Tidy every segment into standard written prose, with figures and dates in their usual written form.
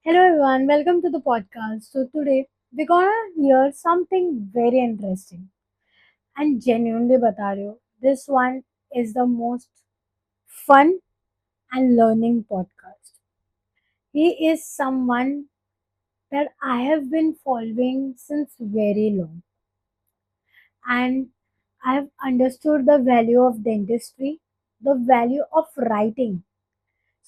Hello everyone, welcome to the podcast. So today we're gonna hear something very interesting and genuinely bata rahi hu, this one is the most fun and learning podcast. He is someone that I have been following since very long, and I have understood the value of dentistry, the value of writing.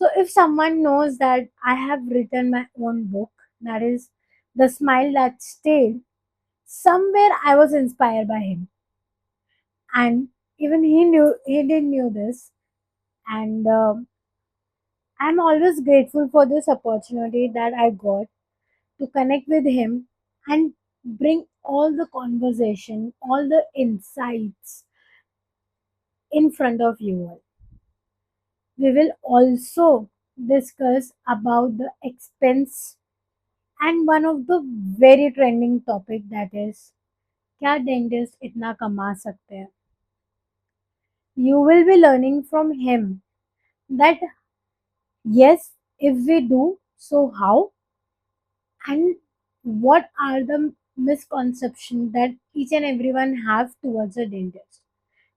So if someone knows that I have written my own book, that is The Smile That Stayed, somewhere I was inspired by him, and even he didn't knew this, and I'm always grateful for this opportunity that I got to connect with him and bring all the conversation, all the insights in front of you all. We will also discuss about the expense and one of the very trending topic, that is क्या dentist इतना कमा सकते हैं. You will be learning from him that yes, if we do, so how, and what are the misconceptions that each and everyone have towards a dentist.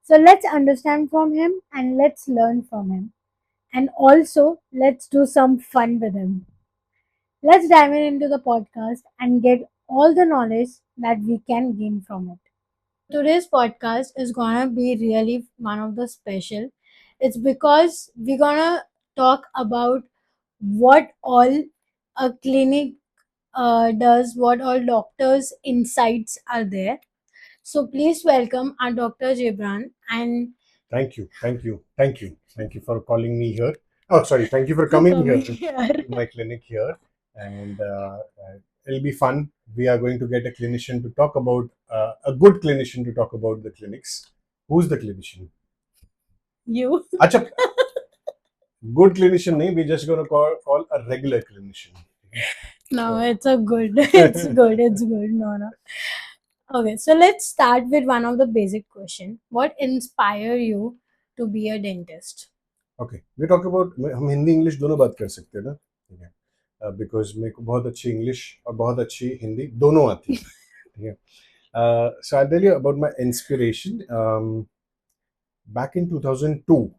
So let's understand from him and let's learn from him, and also let's do some fun with him. Let's dive in into the podcast and get all the knowledge that we can gain from it. Today's podcast is gonna be really one of the special. It's because we're gonna talk about what all a clinic does, what all doctors' insights are there. So please welcome our Dr. Jibran and Thank you for calling me here. Oh, sorry. Thank you for coming here coming to here. my clinic here, and it'll be fun. We are going to get a clinician to talk about a good clinician to talk about the clinics. Who's the clinician? You. Acha, good clinician. Nahi, we're just gonna call a regular clinician. No, So, it's a good. It's good. It's good. No, no. Okay, so let's start with one of the basic question. What inspire you to be a dentist? okay, we talk about हम Hindi English दोनों बात कर सकते हैं ना, ठीक है, because मेरे को बहुत अच्छी इंग्लिश और बहुत अच्छी हिंदी दोनों आती है, ठीक है. So I'll tell you about my inspiration. Back in 2002,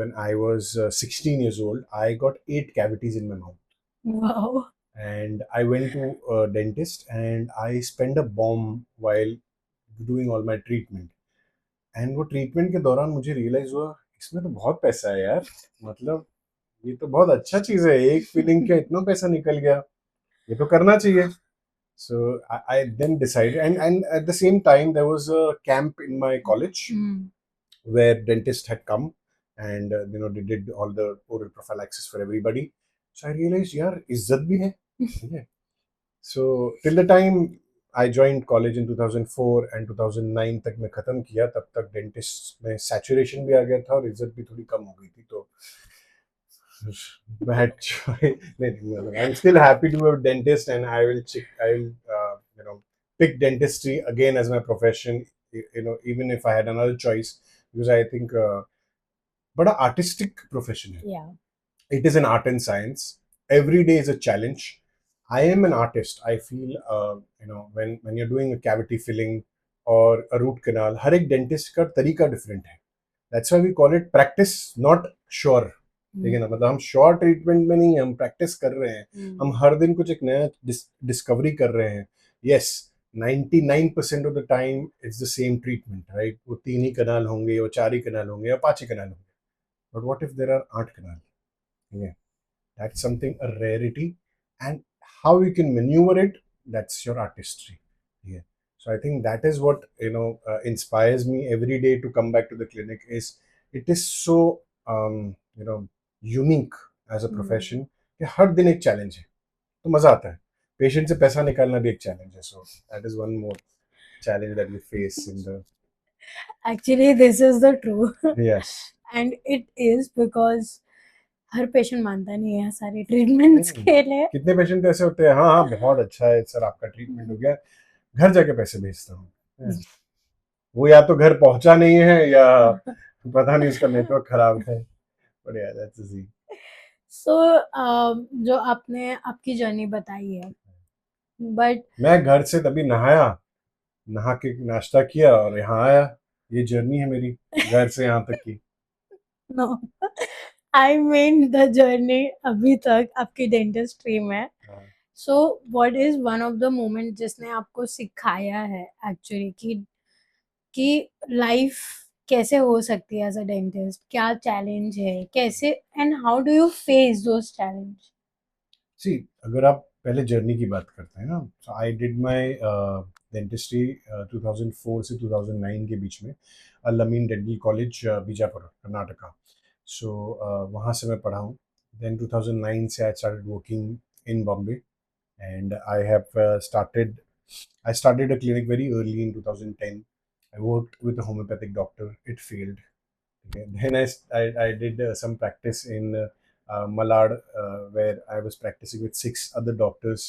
when I was 16 years old, I got 8 cavities in my mouth, Wow. and I went to a dentist and I spent a bomb while doing all my treatment. And वो treatment के दौरान मुझे realise हुआ इसमें तो बहुत पैसा है यार, मतलब ये तो बहुत अच्छा चीज है, एक फीलिंग का इतना पैसा निकल गया, ये तो करना चाहिए. So I then decided, and at the same time there was a camp in my college where dentists had come, and they did all the oral prophylaxis for everybody. So I realized यार इज्जत भी है, ठीक है. So till the time I joined college in 2004 and 2009 तक मैं ख़त्म किया, तब तक डेंटिस्ट में सैचुरेशन भी आ गया था और इज्जत भी थोड़ी कम हो गई थी, तो bad choice. I'm still happy to be a dentist, and I will pick dentistry again as my profession. Even if I had another choice, because I think, but an artistic profession. Yeah. It is an art and science. Every day is a challenge. I am an artist. I feel, when you're doing a cavity filling or a root canal, हर एक dentist का तरीका different है. That's why we call it practice, not sure. ठीक है ना, मतलब हम sure treatment में नहीं, हम प्रैक्टिस कर रहे हैं, हम हर दिन कुछ एक नया डिस्कवरी कर रहे हैं. Yes, 99% of the time it's the same treatment, right. वो 3 ही कनाल होंगे, या 4 ही कनाल होंगे, या 5 ही कनाल होंगे. But what if there are 8 canal? Yeah, that's something a rarity, and how you can maneuver it, that's your artistry. Yeah. So I think that is what inspires me every day to come back to the clinic. Is it is so um, unique as a profession कि हर दिन एक challenge है, तो मजा आता है. Patient से पैसा निकालना भी एक चैलेंज है. So that is one more challenge that we face in the. Actually, this is the truth. Yes. And it is because her patient मानता नहीं है सारी ट्रीटमेंट्स के लिए. कितने पेशेंट ऐसे होते हैं, हाँ हाँ बहुत अच्छा है सर, आपका ट्रीटमेंट हो गया, घर जाके पैसे भेजता हूँ. वो या तो घर पहुंचा नहीं है, या पता नहीं उसका नेटवर्क खराब है. But yeah, that's easy. सो जो आपने आपकी जर्नी बताई है, बट मैं घर से तभी नहाया, नहा के नाश्ता किया और यहाँ आया। ये जर्नी है मेरी घर से यहाँ तक की। No, I mean the journey अभी तक आपकी डेंटिस्ट्री में। हाँ। So what is one of the moment जिसने आपको सिखाया है एक्चुअली कि लाइफ कैसे हो सकती है एज अ डेंटिस्ट, क्या चैलेंज है, कैसे and how do you face those challenge? See, अगर आप पहले जर्नी की बात करते हैं ना, सो आई डिड माई डेंटिस्ट्री 2004 से 2009 के बीच में Al-Ameen dental college, Bijapur, Karnataka. So वहाँ से मैं पढ़ा हूँ। देन 2009 से I started working in Bombay, and I started a clinic very early in 2010. I worked with a homeopathic doctor. It failed. Okay. Then I did some practice in Malad, where I was practicing with 6 other doctors.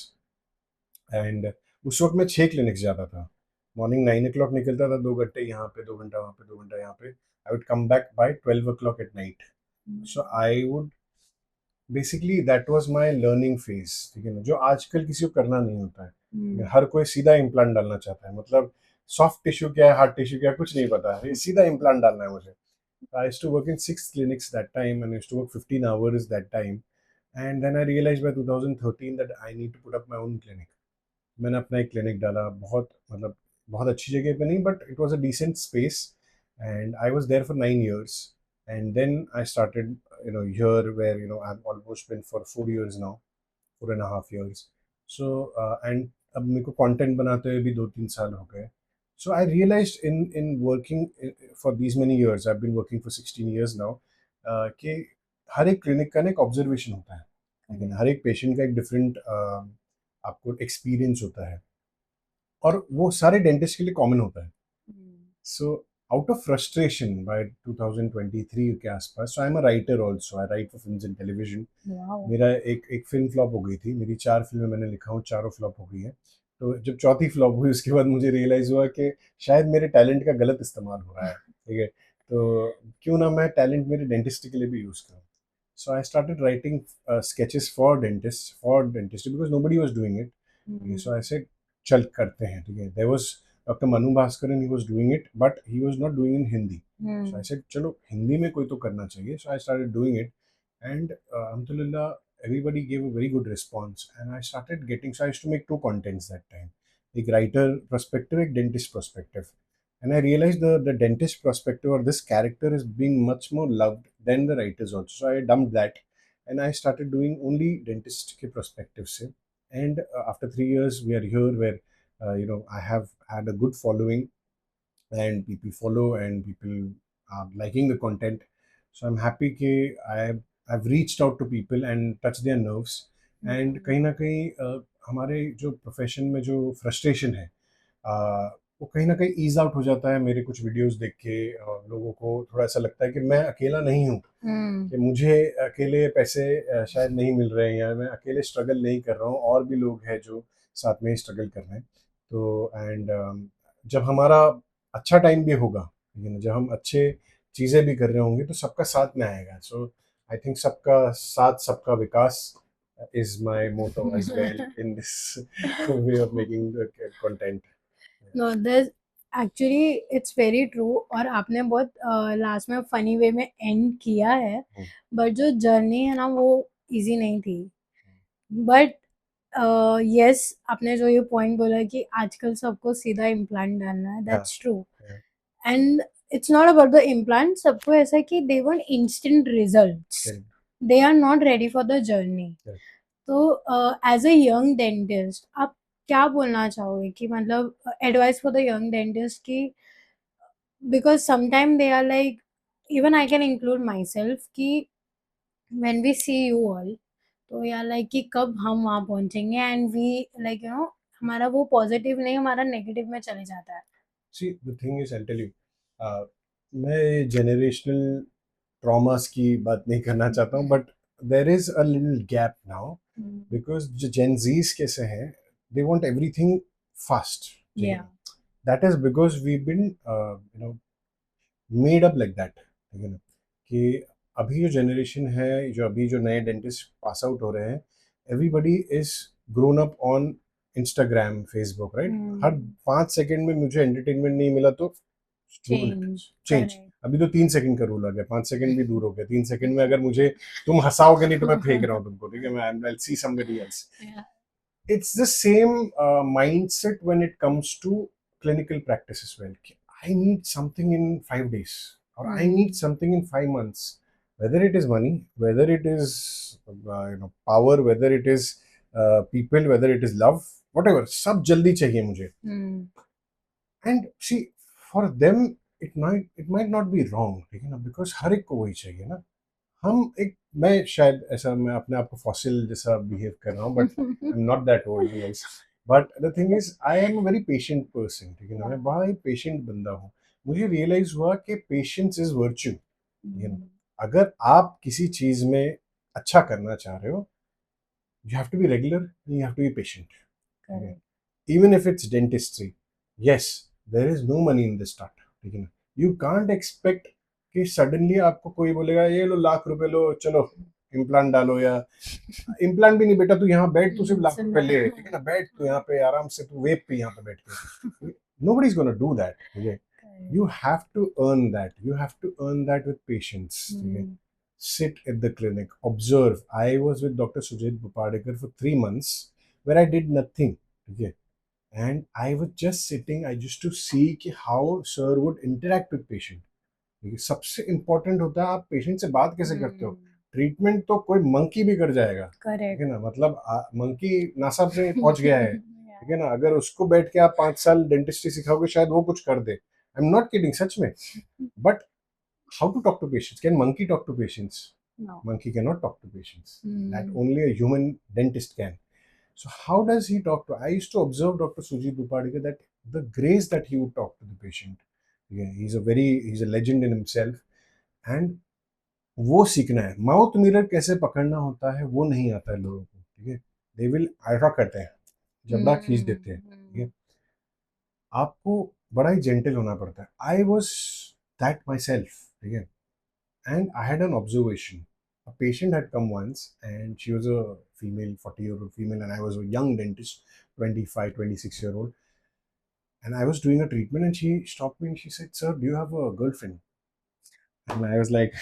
And उस वक्त मैं 6 clinics जाता था। Morning 9 o'clock निकलता था, 2 घंटे यहाँ पे, 2 घंटा वहाँ पे, 2 घंटा यहाँ पे। I would come back by 12 o'clock at night. So I would basically that was my learning phase, ठीक है ना, जो आजकल किसी को करना नहीं होता है। हर कोई सीधा इम्प्लांट डालना चाहता है, मतलब सॉफ्ट टिश्यू क्या है, हार्ड टिश्यू क्या है, कुछ नहीं पता है, सीधा इम्प्लांट डालना है मुझे। I used to work in 6 clinics that time, and I used to work 15 hours that time. And then I realized by 2013 that I need to put up my own clinic. मैंने अपना एक clinic डाला, बहुत मतलब बहुत अच्छी जगह पे नहीं, but it was a decent space, and I was there for 9 years. And then I started, here where I almost been for 4 years now, 4.5 years. So and अब मेरे को कंटेंट बनाते हुए भी 2-3 साल हो गए. So I realized in working for these many years, I've been working for 16 years now, कि हर एक क्लिनिक का ना एक ऑब्जर्वेशन होता है, लेकिन हर एक पेशेंट का एक डिफरेंट आपको एक्सपीरियंस होता है, और वो सारे डेंटिस्ट के लिए कॉमन होता है. So out of frustration by 2023 के आसपास, so I am a writer also, I write for films and television. मेरा एक फिल्म फ्लॉप हो गई थी, मेरी 4 फिल्में मैंने लिखा हूँ, चारों फ्लॉप हो गई है. तो जब चौथी फ्लॉप हुई, उसके बाद मुझे रियलाइज़ हुआ कि शायद मेरे टैलेंट का गलत इस्तेमाल हो रहा है, ठीक है. तो क्यों ना मैं टैलेंट मेरे डेंटिस्ट के लिए भी यूज़ करूँ. So I started writing sketches for dentist because nobody was doing it. So ऐसे चल करते हैं, ठीक है. There was doctor Manu Bhaskaran, he was doing it, but he was not doing in Hindi. So I said चलो हिंदी में कोई तो करना चाहिए. So I started doing it, and alhamdulillah, everybody gave a very good response, and I started getting, so I used to make two contents that time, एक writer perspective, एक dentist perspective. And I realized the dentist perspective, or this character, is being much more loved than the writers also. So I dumped that, and I started doing only dentist के perspective से. And after 3 years we are here, where I have had a good following, and people follow, and people are liking the content. So I'm happy कि I've reached out to people and touched their nerves. And कहीं ना कहीं हमारे जो profession में जो frustration है, वो कहीं ना कहीं ईज आउट हो जाता है मेरे कुछ वीडियोस देख के. और लोगों को थोड़ा ऐसा लगता है कि मैं अकेला नहीं हूँ, कि मुझे अकेले पैसे शायद नहीं मिल रहे हैं, या मैं अकेले स्ट्रगल नहीं कर रहा हूँ, और भी लोग हैं जो साथ में ही स्ट्रगल कर रहे हैं. तो एंड जब हमारा अच्छा टाइम भी होगा, जब हम अच्छे चीज़ें भी कर रहे होंगे, तो सबका साथ में आएगा. सो आई थिंक सबका साथ सबका विकास is my motto as well in this way of making the content. No, this actually it's very true, और आपने बहुत लास्ट में फनी वे में एंड किया है, Hmm. बट जो जर्नी है ना वो इजी नहीं थी. बट यस, आपने जो ये पॉइंट बोला कि आजकल सबको सीधा इम्प्लांट डालना है, Yeah, that's true. yeah, and it's not about the implant, सबको ऐसा है कि they want instant results, correct, they are not ready for the journey. correct. तो एज अ यंग डेंटिस्ट आप क्या बोलना चाहोगे कि मतलब advice for the young dentist की, because sometime they are like, even I can include myself, कि when we see you all, तो यार लाइक कि कब हम वहाँ पहुँचेंगे, एंड वी लाइक हमारा वो पॉजिटिव नहीं, हमारा नेगेटिव में चले जाता है. See, the thing is, I'll tell you, मैं generational traumas की बात नहीं करना चाहता हूँ, but there is a little gap now, because जो Gen Zs कैसे हैं, they want everything fast. Yeah. That is because we've been made up like that, ठीक है ना, कि अभी जो जनरेशन है, जो अभी जो नए डेंटिस्ट पास आउट हो रहे हैं, everybody is grown up on Instagram, Facebook, right? Her 5 second में मुझे एंटरटेनमेंट नहीं मिला तो चेंज चेंज। करेक्ट। अभी तो 3 सेकंड का रूल आ गया, 5 सेकंड भी दूर हो गया। 3 सेकंड में अगर मुझे तुम हंसाओगे नहीं तो मैं फेंक रहा हूँ तुमको, ठीक है? मैं I see somebody else. It's the same mindset when it comes to clinical practice as well. I need something in 5 days, or I need something in 5 months. Whether it is money, whether it is power, whether it is people, whether it is love, whatever, सब जल्दी चाहिए मुझे. And see, for them it might not be wrong, ठीक है ना? Because हर एक को वही चाहिए ना. हम एक मैं शायद ऐसा मैं अपने आप को फॉसिल जैसा बिहेव कर रहा हूँ, but I am not that old guys. But the thing is I am a very patient person, ठीक है ना? मैं बड़ा ही पेशेंट बंदा हूँ. मुझे रियलाइज हुआ कि पेशेंस इज वर्च्यू, ठीक है ना? अगर आप किसी चीज में अच्छा करना चाह रहे हो, you have to be regular, you have to be patient. Okay? Even if it's dentistry, yes, there is no money in the start. ठीक है ना? You can't expect कि सडनली आपको कोई बोलेगा ये लो लाख रुपए लो, चलो इम्प्लांट डालो. या इम्प्लांट भी नहीं बेटा, तू यहाँ बैठ, तू सिर्फ लाख रुपए ले, ठीक है ना? बैठ तू यहाँ पे आराम से, तू वेप पे यहाँ पे बैठ के. Nobody's gonna do that. Okay? You have to earn that. You have to earn that with patience. Okay? Sit at the clinic, observe. I was with Dr. Sujit Bupadekar for 3 months where I did nothing. Okay? And I was just sitting. I used to see कि how sir would interact with patient. देखिए, सबसे important होता है आप patient से बात कैसे करते हो. ट्रीटमेंट तो कोई मंकी भी कर जाएगा, ठीक है ना? मतलब मंकी नासा पे पहुंच गया है, ठीक है ना? अगर उसको बैठ के आप 5 साल डेंटिस्ट्री सिखाओगे शायद वो कुछ कर दे. आई एम नॉट किडिंग, सच में. But how to talk to patients? Can monkey talk to patients? No. Monkey cannot talk to patients. That only a human dentist can. So how does he talk to? I used to observe Dr. Sujit Dupadikar, that the grace that he would talk to the patient. Yeah, he's a legend in himself. And वो सीखना है. Mouth mirror कैसे पकड़ना होता है वो नहीं आता है लोगों को, ठीक है? दे विल ऐसा करते हैं, जबड़ा खींच देते हैं, ठीक है? आपको बड़ा ही जेंटल होना पड़ता है. I was that my self, ठीक है? And I had an observation. A patient had come once, and she was a female, 40-year-old female, and I was a young dentist, 25, 26-year-old. And I was doing a treatment, and she stopped me and she said, "Sir, do you have a girlfriend?" And I was like,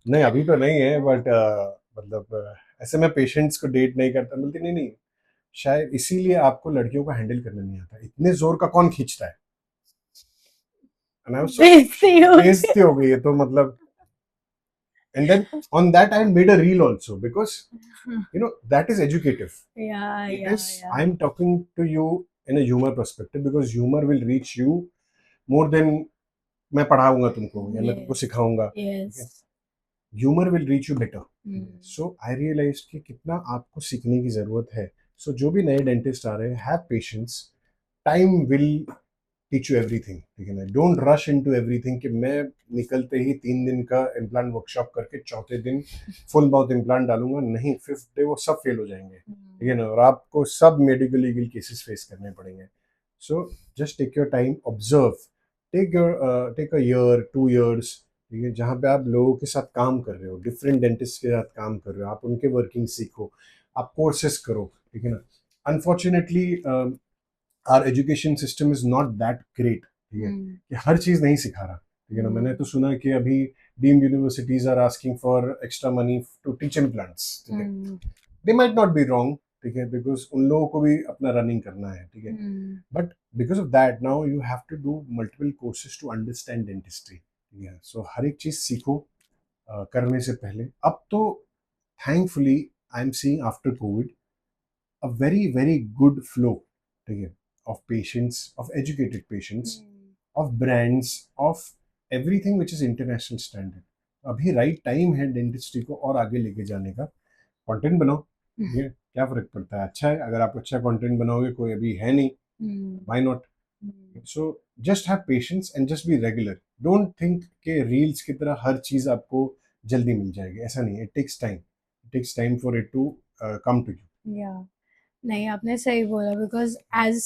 नहीं अभी तो नहीं है, but मतलब ऐसे मैं patients को date नहीं करता. बोलती नहीं नहीं, शायद इसीलिए आपको लड़कियों को हैंडल करना नहीं आता. इतने जोर का कौन खींचता है? And I was so बेइज्जती हो गई है तो मतलब. And then on that I made a reel also, because that is educative. I'm talking to you in a humor perspective, because humor will reach you more than मैं पढ़ाऊंगा तुमको या मैं तुमको सिखाऊंगा. Humour will reach you better. So I realise कि कितना आपको सीखने की जरूरत है. सो जो भी नए डेंटिस्ट आ रहे हैं, have patience. Time will teach you everything, ठीक है ना? डोंट रश इनटू एवरीथिंग कि मैं निकलते ही 3 दिन का इम्प्लांट वर्कशॉप करके चौथे दिन फुल माउथ इम्प्लांट डालूंगा. नहीं, 5th डे वो सब फेल हो जाएंगे, ठीक है ना? और आपको सब मेडिकल लीगल केसेस फेस करने पड़ेंगे. So just take your time, observe. Take a year, 2 years, ठीक है? जहाँ पे आप लोगों के साथ काम कर रहे हो, डिफरेंट डेंटिस्ट के साथ काम कर रहे हो, आप उनके वर्किंग सीखो, आप कोर्सेस करो, ठीक है ना? Unfortunately our education system is not that great, ठीक है? कि हर चीज़ नहीं सिखा रहा, ठीक है ना? मैंने तो सुना कि अभी deemed universities are asking for extra money to teach implants, ठीक है? They might not be wrong, ठीक है? बिकॉज उन लोगों को भी अपना रनिंग करना है, ठीक है? But because of that now you have to do multiple courses to understand dentistry, ठीक है? सो हर एक चीज़ सीखो करने से पहले. अब तो thankfully I am seeing after Covid a very good flow, ठीक है? Of patients, of educated patients, of brands, of everything which is international standard. अभी राइट टाइम है डेंटिस्ट्री को और आगे लेके जाने का. कंटेंट बनाओ, ये क्या फर्क पड़ता है? अच्छा है अगर आप अच्छा कंटेंट बनाओगे, कोई अभी है नहीं, why not? So just have patience and just be regular. Don't think कि रील्स की तरह हर चीज आपको जल्दी मिल जाएगी. ऐसा नहीं है. It takes time for it to come to you. नहीं, आपने सही बोला, बिकॉज एज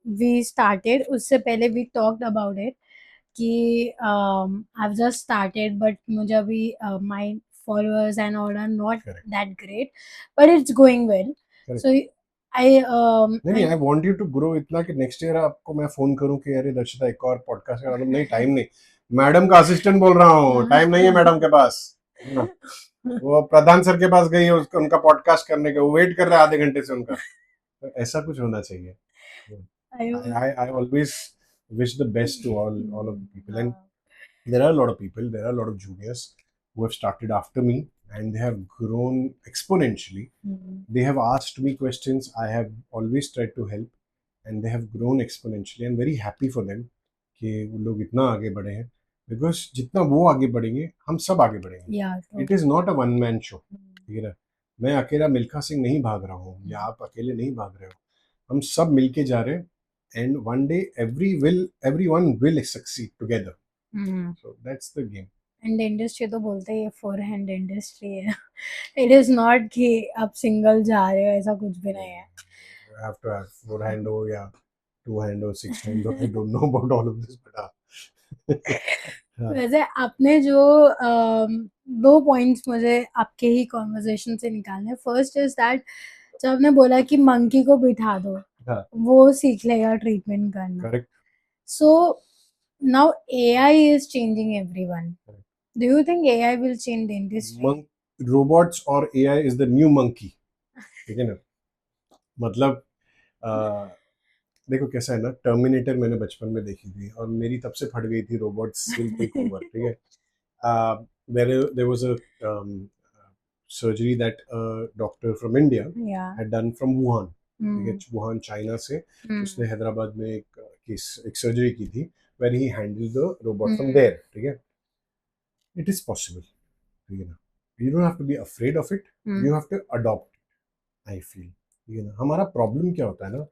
वी स्टार्टेड उससे पहले वी टॉक्ड अबाउट इट कि I've just started, but मुझे अभी my followers and all are not Correct. that great, but it's going well. Correct. So नहीं, I I want you to grow इतना कि next year आपको मैं phone करूं कि अरे दर्शिता एक और पॉडकास्ट करा दो। नहीं, टाइम नहीं, मैडम का असिस्टेंट बोल रहा हूँ, टाइम नहीं है मैडम के पास। हाँ, वो प्रधान सर के पास गई है उनका पॉडकास्ट करने का, वो वेट कर रहा है आधे घंटे से उनका। तो ऐसा कुछ होना चाहिए। I I always wish the best to all of the people, and there are a lot of people, there are a lot of juniors who have started after me, and they have grown exponentially. They have asked me questions, I have always tried to help, and they have grown exponentially. I'm very happy for them कि वो लोग इतना आगे बढ़े हैं, because जितना वो आगे बढ़ेंगे हम सब आगे बढ़ेंगे। yeah, it is not a one man show, ठीक है ना। मैं अकेला मिल्खा सिंह नहीं भाग रहा हूँ, या आप अकेले नहीं भाग रहे हो, हम सब मिलके जा रहे हैं, and one day everyone will succeed together. So that's the game. And industry तो बोलते हैं ये फोर हैंड इंडस्ट्री है। इट इज नॉट कि आप सिंगल जा रहे हो, ऐसा कुछ भी नहीं है। You have to have four hand or yeah, two hand or six hand. I don't know about all of this, but हाँ, वैसे आपने जो दो पॉइंट्स मुझे आपके ही कॉन्वर्जेशन से निकालने, फर्स्ट इज दैट जब आपने बोला कि मंकी को बिठा दो, हाँ, वो सीख लेगा ट्रीटमेंट करना। correct. So now AI is changing everyone. Do you think AI will change dentistry? Robots or AI is the new monkey, ठीक है ना। मतलब देखो कैसा है ना, टर्मिनेटर मैंने बचपन में देखी थी और मेरी तब से फट गई थी, रोबोट्स विल टेक ओवर, ठीक है। There was a surgery that a doctor from India Yeah. had done from Wuhan, ठीक है, Hmm. वुहान चाइना से। Hmm. उसने हैदराबाद में एक सर्जरी की थी, where he handled the robot from Hmm. there, ठीक है। It is possible, ठीक है ना। You don't have to be afraid of it, Hmm. you have to adopt it, I feel, ठीक है ना। हमारा प्रॉब्लम क्या होता है ना,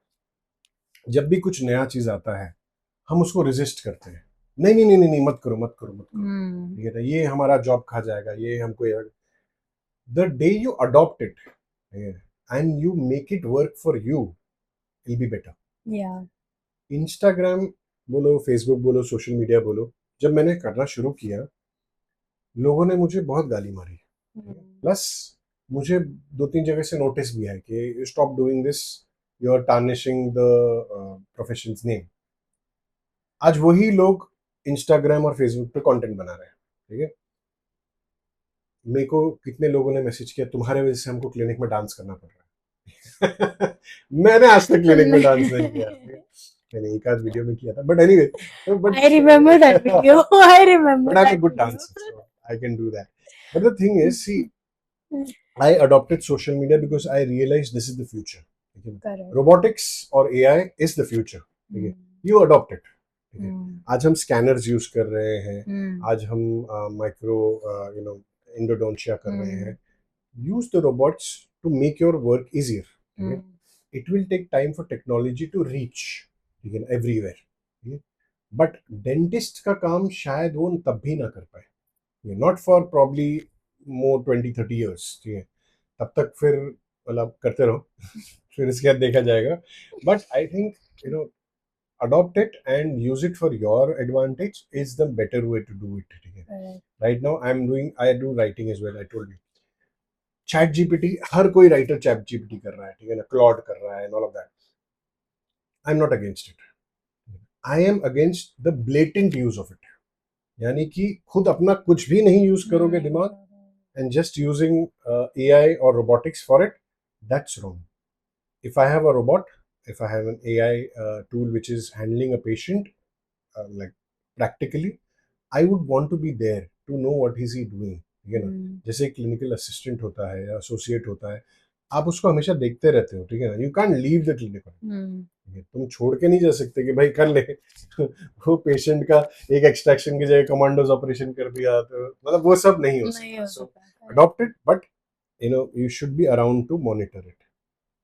जब भी कुछ नया चीज आता है हम उसको रेजिस्ट करते हैं, नहीं नहीं नहीं नहीं नहीं, मत करो मत करो मत करो, Hmm. ठीक है ना, ये हमारा जॉब खा जाएगा, ये हमको। The day you adopt it and you make it work for you, will be better. Yeah. Instagram बोलो, फेसबुक बोलो, सोशल मीडिया बोलो, जब मैंने करना शुरू किया लोगों ने मुझे बहुत गाली मारी, Hmm. प्लस मुझे दो तीन जगह से नोटिस भी है कि stop doing this, you are tarnishing the profession's name. आज वही लोग इंस्टाग्राम और फेसबुक पे कंटेंट बना रहे हैं, ठीक है। मेरे को कितने लोगों ने मैसेज किया, तुम्हारे वजह से हमको क्लिनिक में डांस करना पड़ रहा है। मैंने आज तक क्लिनिक में डांस नहीं किया, मैंने एक आध वीडियो में किया था, but anyway, but I remember that video. I remember but I'm a that good video. dancer, so I can do that. But the thing is, see, I adopted social media because I realized this is the future. Correct. Robotics or AI is the future. Hmm. You adopt it. Hmm. आज हम scanners use कर रहे हैं, Hmm. आज हम micro you know इंडोडोंशिया कर रहे Hmm. हैं। Use the robots to make your work easier, ठीक है। Hmm. It will take time for technology to reach, ठीक है, एवरीवेयर, ठीक है। बट डेंटिस्ट का काम शायद वो तब भी ना कर पाए, not for probably more 20-30 years, ठीक है। तब तक फिर मतलब करते रहो, फिर इसके बाद देखा जाएगा। But I think you know adopt it and use it for your advantage is the better way to do it, ठीक है। Correct. Right now I do writing as well, I told you। Chat GPT, हर कोई writer chat GPT कर रहा है, ठीक है ना, क्लॉड कर रहा है and all of that. I am not against it, I am against the blatant use of it, यानी कि खुद अपना कुछ भी नहीं यूज करोगे दिमाग and just using AI or robotics for it, that's wrong. If I have a robot, if I have an AI tool which is handling a patient like practically, I would want to be there to know what is he doing, ठीक है ना। जैसे clinical assistant होता है या associate होता है, आप उसको हमेशा देखते रहते हो, ठीक है ना। You can leave the clinic, तुम छोड़ के नहीं जा सकते कि भाई कर ले। वो पेशेंट का एक एक्सट्रैक्शन की जगह कमांडोज ऑपरेशन कर दिया, तो मतलब वो सब नहीं हो सकता। So adopt it, but you should be around to monitor it.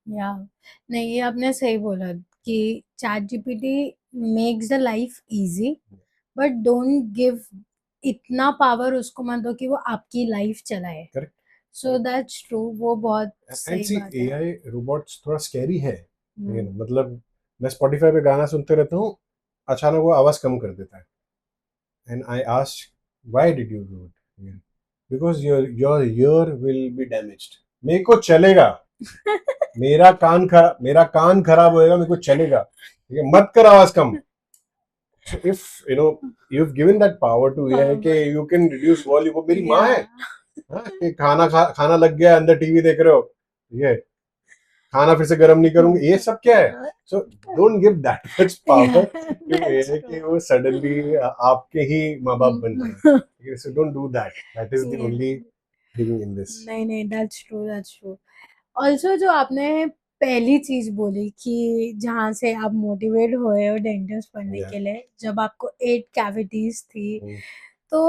या नहीं, ये आपने सही बोला कि chat GPT makes the life easy, but don't give इतना पावर उसको मत दो कि वो आपकी लाइफ चलाए। Correct. सो दैट्स ट्रू, वो बहुत And सही see, बात है। AI robots थोड़ा स्कैरी है, मतलब मैं स्पॉटिफाई पे गाना सुनते रहता हूँ, अचानक वो आवाज कम कर देता है, and I asked, why did you do it? Yeah. Because your ear will be damaged. मेरे को चलेगा, मेरा कान खराब होएगा, मेरे को चलेगा, ठीक है, मत कर आवाज कम. So if you've given that power to ये है कि you can reduce volume. वो मेरी माँ है. Yeah. हाँ, कि खाना लग गया, अंदर टीवी देख रहे हो, ठीक है, खाना फिर से गर्म नहीं करूंगी, ये सब क्या है? So don't give that much power Yeah, कि ये that's है कि true. वो सडनली आपके ही माँ बाप बन जाए, ठीक है. So don't do that. That is the Yeah. Only thing in this. नहीं नहीं, that's true, that's true. Also जो आपने पहली चीज बोली कि जहाँ से आप मोटिवेट हुए हो डेंटिस्ट पढ़ने या के लिए, जब आपको 8 कैविटीज थी, तो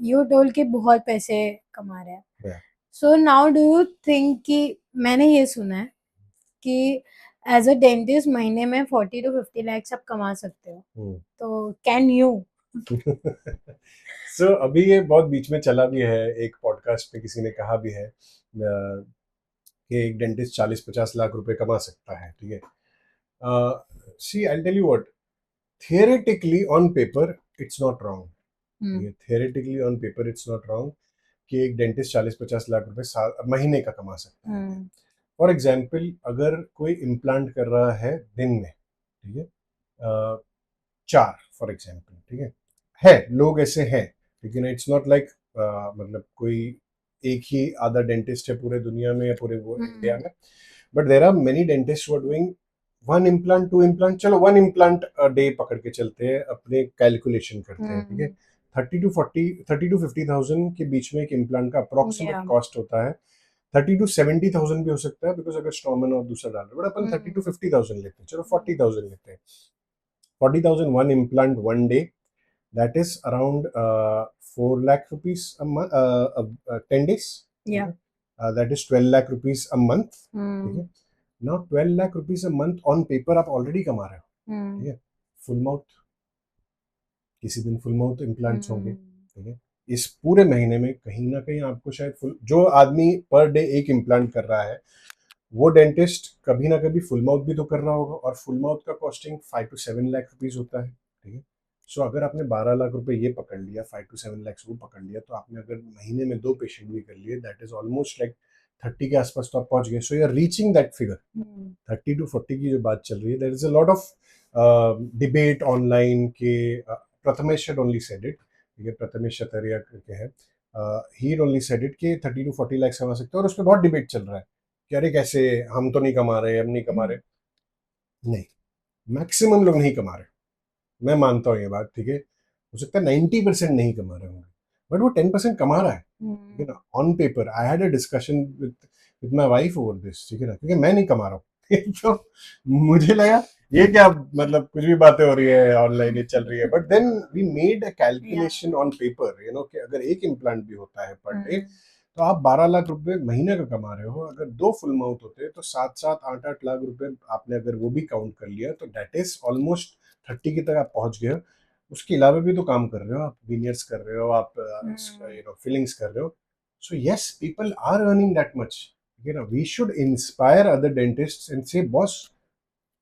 यू टोल्ड कि बहुत पैसे कमा रहे हैं. या so now do you think कि मैंने ये सुना है कि एज अ डेंटिस्ट महीने में 40 to 50 lakhs आप कमा सकते हो, तो कैन यू? सो अभी ये बहुत बीच में चला भी है, एक पॉडकास्ट पे किसी ने कहा भी है कि एक डेंटिस्ट 40-50 लाख रुपए कमा सकता है, ठीक है. See I tell you what, theoretically on paper it's not wrong. Theoretically on paper it's not wrong कि एक डेंटिस्ट 40-50 लाख रुपए साल महीने का कमा सकता है. फॉर एग्जाम्पल, अगर कोई इम्प्लांट कर रहा है दिन में, ठीक है, 4 फॉर एग्जाम्पल, ठीक है लोग ऐसे हैं, लेकिन इट्स नॉट लाइक मतलब कोई एक ही आधा डेंटिस्ट है पूरे दुनिया में या पूरे वो इंडिया में. But there are many dentist are doing 1 implant 2 implant, चलो 1 इम्प्लांट डे पकड़ के चलते हैं, अपने कैलकुलेशन करते हैं, ठीक है. 30 to 50,000 के बीच में एक इम्प्लांट का अप्रोक्सीमेट Yeah. कॉस्ट होता है. 30 to 70,000 भी हो सकता है, बिकॉज अगर स्टॉमन और दूसरा डाल रहे, बट अपन 30 to 50,000 लेते हैं, चलो 40,000 लेते हैं. 40,000 1 implant 1 day, that is around 4 lakh rupees a month, 10 days. Yeah. That is 12 lakh rupees a month. ठीक है. Now 12 lakh rupees a month on paper आप ऑलरेडी कमा रहे हो, ठीक है. फुल माउथ, किसी दिन फुल माउथ इम्प्लांट्स होंगे, ठीक है. इस पूरे महीने में कहीं ना कहीं आपको शायद फुल, जो आदमी पर डे एक इम्प्लांट कर रहा है, वो डेंटिस्ट कभी ना कभी फुल माउथ भी तो कर रहा होगा, और फुल माउथ का कॉस्टिंग 5 to 7 लाख रुपीज होता है, ठीक है. सो अगर आपने 12 लाख रुपए ये पकड़ लिया, 5 to 7 lakhs वो पकड़ लिया, तो आपने अगर महीने में 2 पेशेंट भी कर लिए, दैट इज ऑलमोस्ट लाइक 30 के आसपास तो आप पहुंच गए. So you are reaching that figure. 30 to 40 की जो बात चल रही है, there is a lot of debate online के Prathamesh had only said it, ठीक है, प्रथमेश शतरिया करके है, ही ओनली सेड इट कि 30 to 40 lakhs कमा सकते हैं, और उस पर बहुत डिबेट चल रहा है कि अरे कैसे, हम तो नहीं कमा रहे, हम नहीं कमा रहे. नहीं, मैक्सिमम लोग नहीं कमा रहे, मैं मानता हूँ ये बात, ठीक है. हो सकता है 90% नहीं कमा रहे होंगे, बट वो 10% कमा रहा है, ठीक है ना. On paper I had a discussion with my wife over this, ठीक है ना, क्योंकि मैं नहीं कमा रहा हूँ. तो मुझे लगा ये क्या, मतलब कुछ भी बातें हो रही है ऑनलाइन, ये चल रही है, but then we made a calculation on paper, कि अगर एक इम्प्लांट भी होता है पर डे, तो आप 12 लाख रुपए महीने का कमा रहे हो. अगर 2 फुल माउथ होते तो 7-8 लाख रुपए आपने अगर वो भी काउंट कर लिया, तो दैट इज ऑलमोस्ट 30 की तक आप पहुंच गए. उसके अलावा भी तो काम कर रहे हो आप, विनियर्स कर रहे हो आप, फिलिंग्स कर रहे हो. So yes, people are earning that much. We should inspire other dentist and say, boss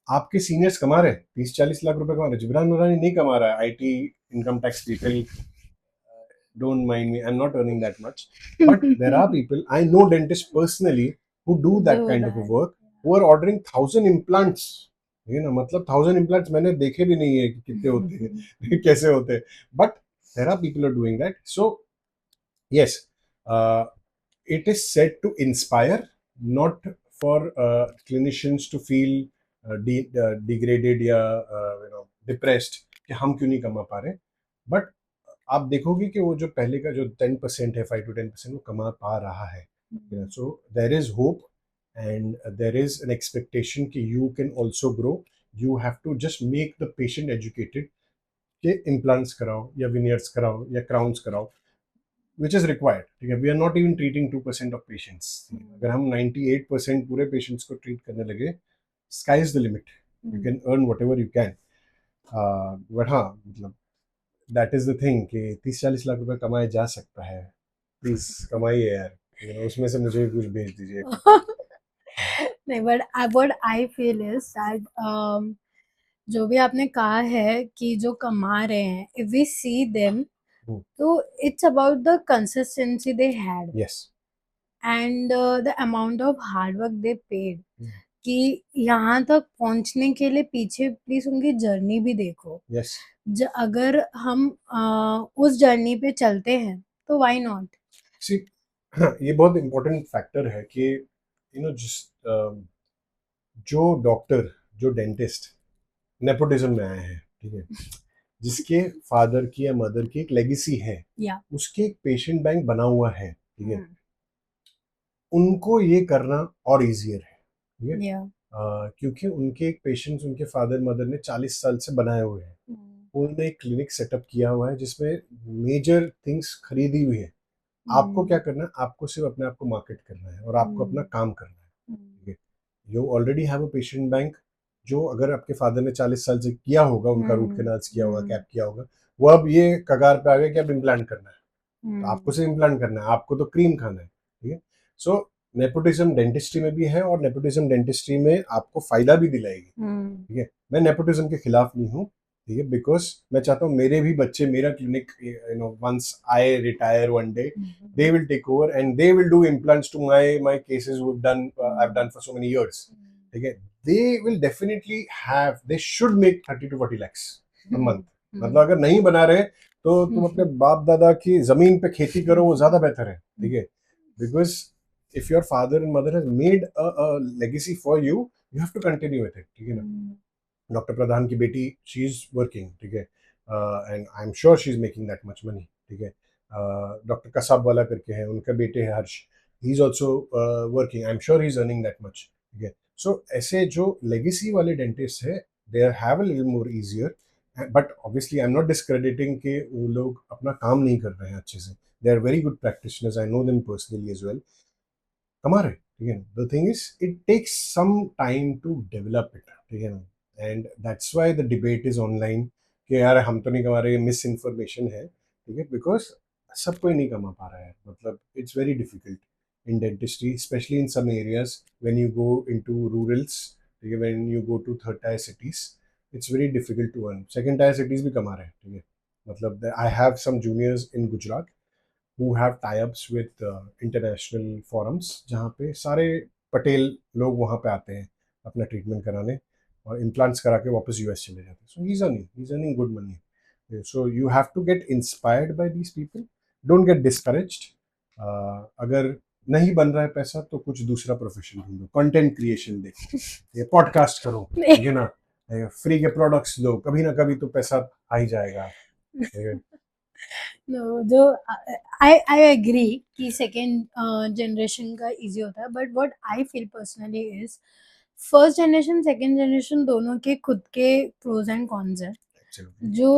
आपके सीनियर्स कमा रहे 30-40 लाख रुपए कमा रहे, जिब्रान नूरानी नहीं कमा रहा है. IT, income tax people, don't mind me, I'm not earning that much, but there are people, I know dentists personally who do that kind of a work, who are ordering 1,000 implants. ये ना, मतलब 1,000 implants मैंने देखे भी नहीं है कि कितने होते हैं, कैसे होते हैं, but there are people who are doing that. So yes, it is said to inspire, not for clinicians to feel degraded या depressed कि हम क्यों नहीं कमा पा रहे. बट आप देखोगे कि वो जो पहले का जो 10% है, 5 to 10% वो कमा पा रहा है. So there is hope, and there is an expectation कि you can also grow. You have to just make the patient educated कि इम्प्लांट्स कराओ या विनियर्स कराओ या क्राउन्स कराओ, विच इज रिक्वायर्ड, ठीक है. We are not even treating 2% of patients. अगर हम 98% पूरे पेशेंट्स को ट्रीट करने लगे, sky is the limit. You can earn whatever you can. But हाँ, मतलब दैट इज द थिंग कि 30-40 लाख रुपए कमाया जा सकता है. प्लीज कमाइए यार, उसमें से मुझे भी कुछ भेज दीजिए. नहीं, but what I feel is that जो भी आपने कहा है कि जो कमा रहे हैं, इफ वी सी देम, हम्म, तो it's about the consistency they had yes, and the amount of hard work they paid, कि यहाँ तक पहुंचने के लिए पीछे प्लीज उनकी जर्नी भी देखो। यस। अगर हम उस जर्नी पे चलते हैं तो व्हाई नॉट। सी, ये बहुत इंपॉर्टेंट फैक्टर है कि जिस जो डॉक्टर, जो डेंटिस्ट नेपोटिज्म में आए हैं, ठीक है, जिसके फादर की या मदर की एक लेगेसी है, या उसके एक पेशेंट बैंक बना हुआ है, ठीक है, उनको ये करना और इजियर है, ठीक है। या क्योंकि उनके एक पेशेंट्स उनके फादर मदर ने 40 साल से बनाए हुए हैं। उन्होंने एक क्लिनिक सेटअप किया हुआ है जिसमें मेजर थिंग्स खरीदी हुई है। आपको क्या करना है, आपको सिर्फ अपने आप को मार्केट करना है और आपको अपना काम करना है, ठीक है। You already have a patient bank, जो अगर आपके फादर ने 40 साल से किया होगा, उनका रूट कैनाल्स किया होगा, कैप किया होगा, वो अब ये कगार पे आ गया कि अब इम्प्लांट करना है। तो आपको सिर्फ इम्प्लांट करना है, आपको तो क्रीम खाना है, ठीक है। सो नेपोटिज्म डेंटिस्ट्री में भी है और नेपोटिज्म डेंटिस्ट्री में आपको फायदा भी दिलाएगी, ठीक है। मैं नेपोटिज्म के खिलाफ नहीं हूँ, ठीक है, बिकॉज मैं चाहता हूँ मेरे भी बच्चे मेरा clinic, once I retire one day, they will take over and they will do implants to my cases who've done I've done for so many years, ठीक है। they will definitely have, they should make 30 to 40 lakhs a month। मतलब अगर नहीं बना रहे तो तुम अपने बाप दादा की जमीन पे खेती करो, वो ज्यादा बेहतर है, ठीक है। Because if your father and mother has made a legacy for you, you have to continue with it, ठीक है ना। डॉक्टर प्रधान की बेटी, शी इज वर्किंग, ठीक है, and I am sure she is making that much money, ठीक है। Doctor Kasab वाला करके हैं, उनका बेटे है Harsh, he is also working, I am sure he is earning that much, ठीक है। सो ऐसे जो लेगेसी वाले डेंटिस्ट है, they have a little more easier, but obviously I am not discrediting कि वो लोग अपना काम नहीं कर रहे हैं अच्छे से। They are very good practitioners, I know them personally as well, कमा रहे, ठीक है। The thing is it takes some time to develop it, ठीक है ना। And that's why the debate is online कि यार हम तो नहीं कमा रहे, मिस इन्फॉर्मेशन है, ठीक है। बिकॉज सब कोई नहीं कमा पा रहा है, मतलब it's very difficult in dentistry, specially in some areas when you go into rurals, ठीक है, when you go to third tier cities, it's very difficult to earn. Second tier cities भी कमा रहे हैं, ठीक है। मतलब I have some juniors in Gujarat who have tie-ups with international forums, जहाँ पे सारे पटेल लोग वहाँ पे आते हैं अपना ट्रीटमेंट कराने और इम्प्लांट्स करा के वापस यूएस चले जाते हैं। सो he's earning good money। So you have to get inspired by these people, don't get discouraged। अगर नहीं बन रहा है पैसा तो कुछ दूसरा प्रोफेशन ढूंढो, कंटेंट क्रिएशन देखो, ये पॉडकास्ट करो, ठीक है ना, फ्री के प्रोडक्ट्स दो, कभी ना कभी तो पैसा आ ही जाएगा, ठीक है। नो, जो आई आई एग्री कि सेकेंड जनरेशन का इजी होता है, but what I feel personally is first generation second generation दोनों के खुद के प्रोज एंड कॉन्स है। Absolutely। जो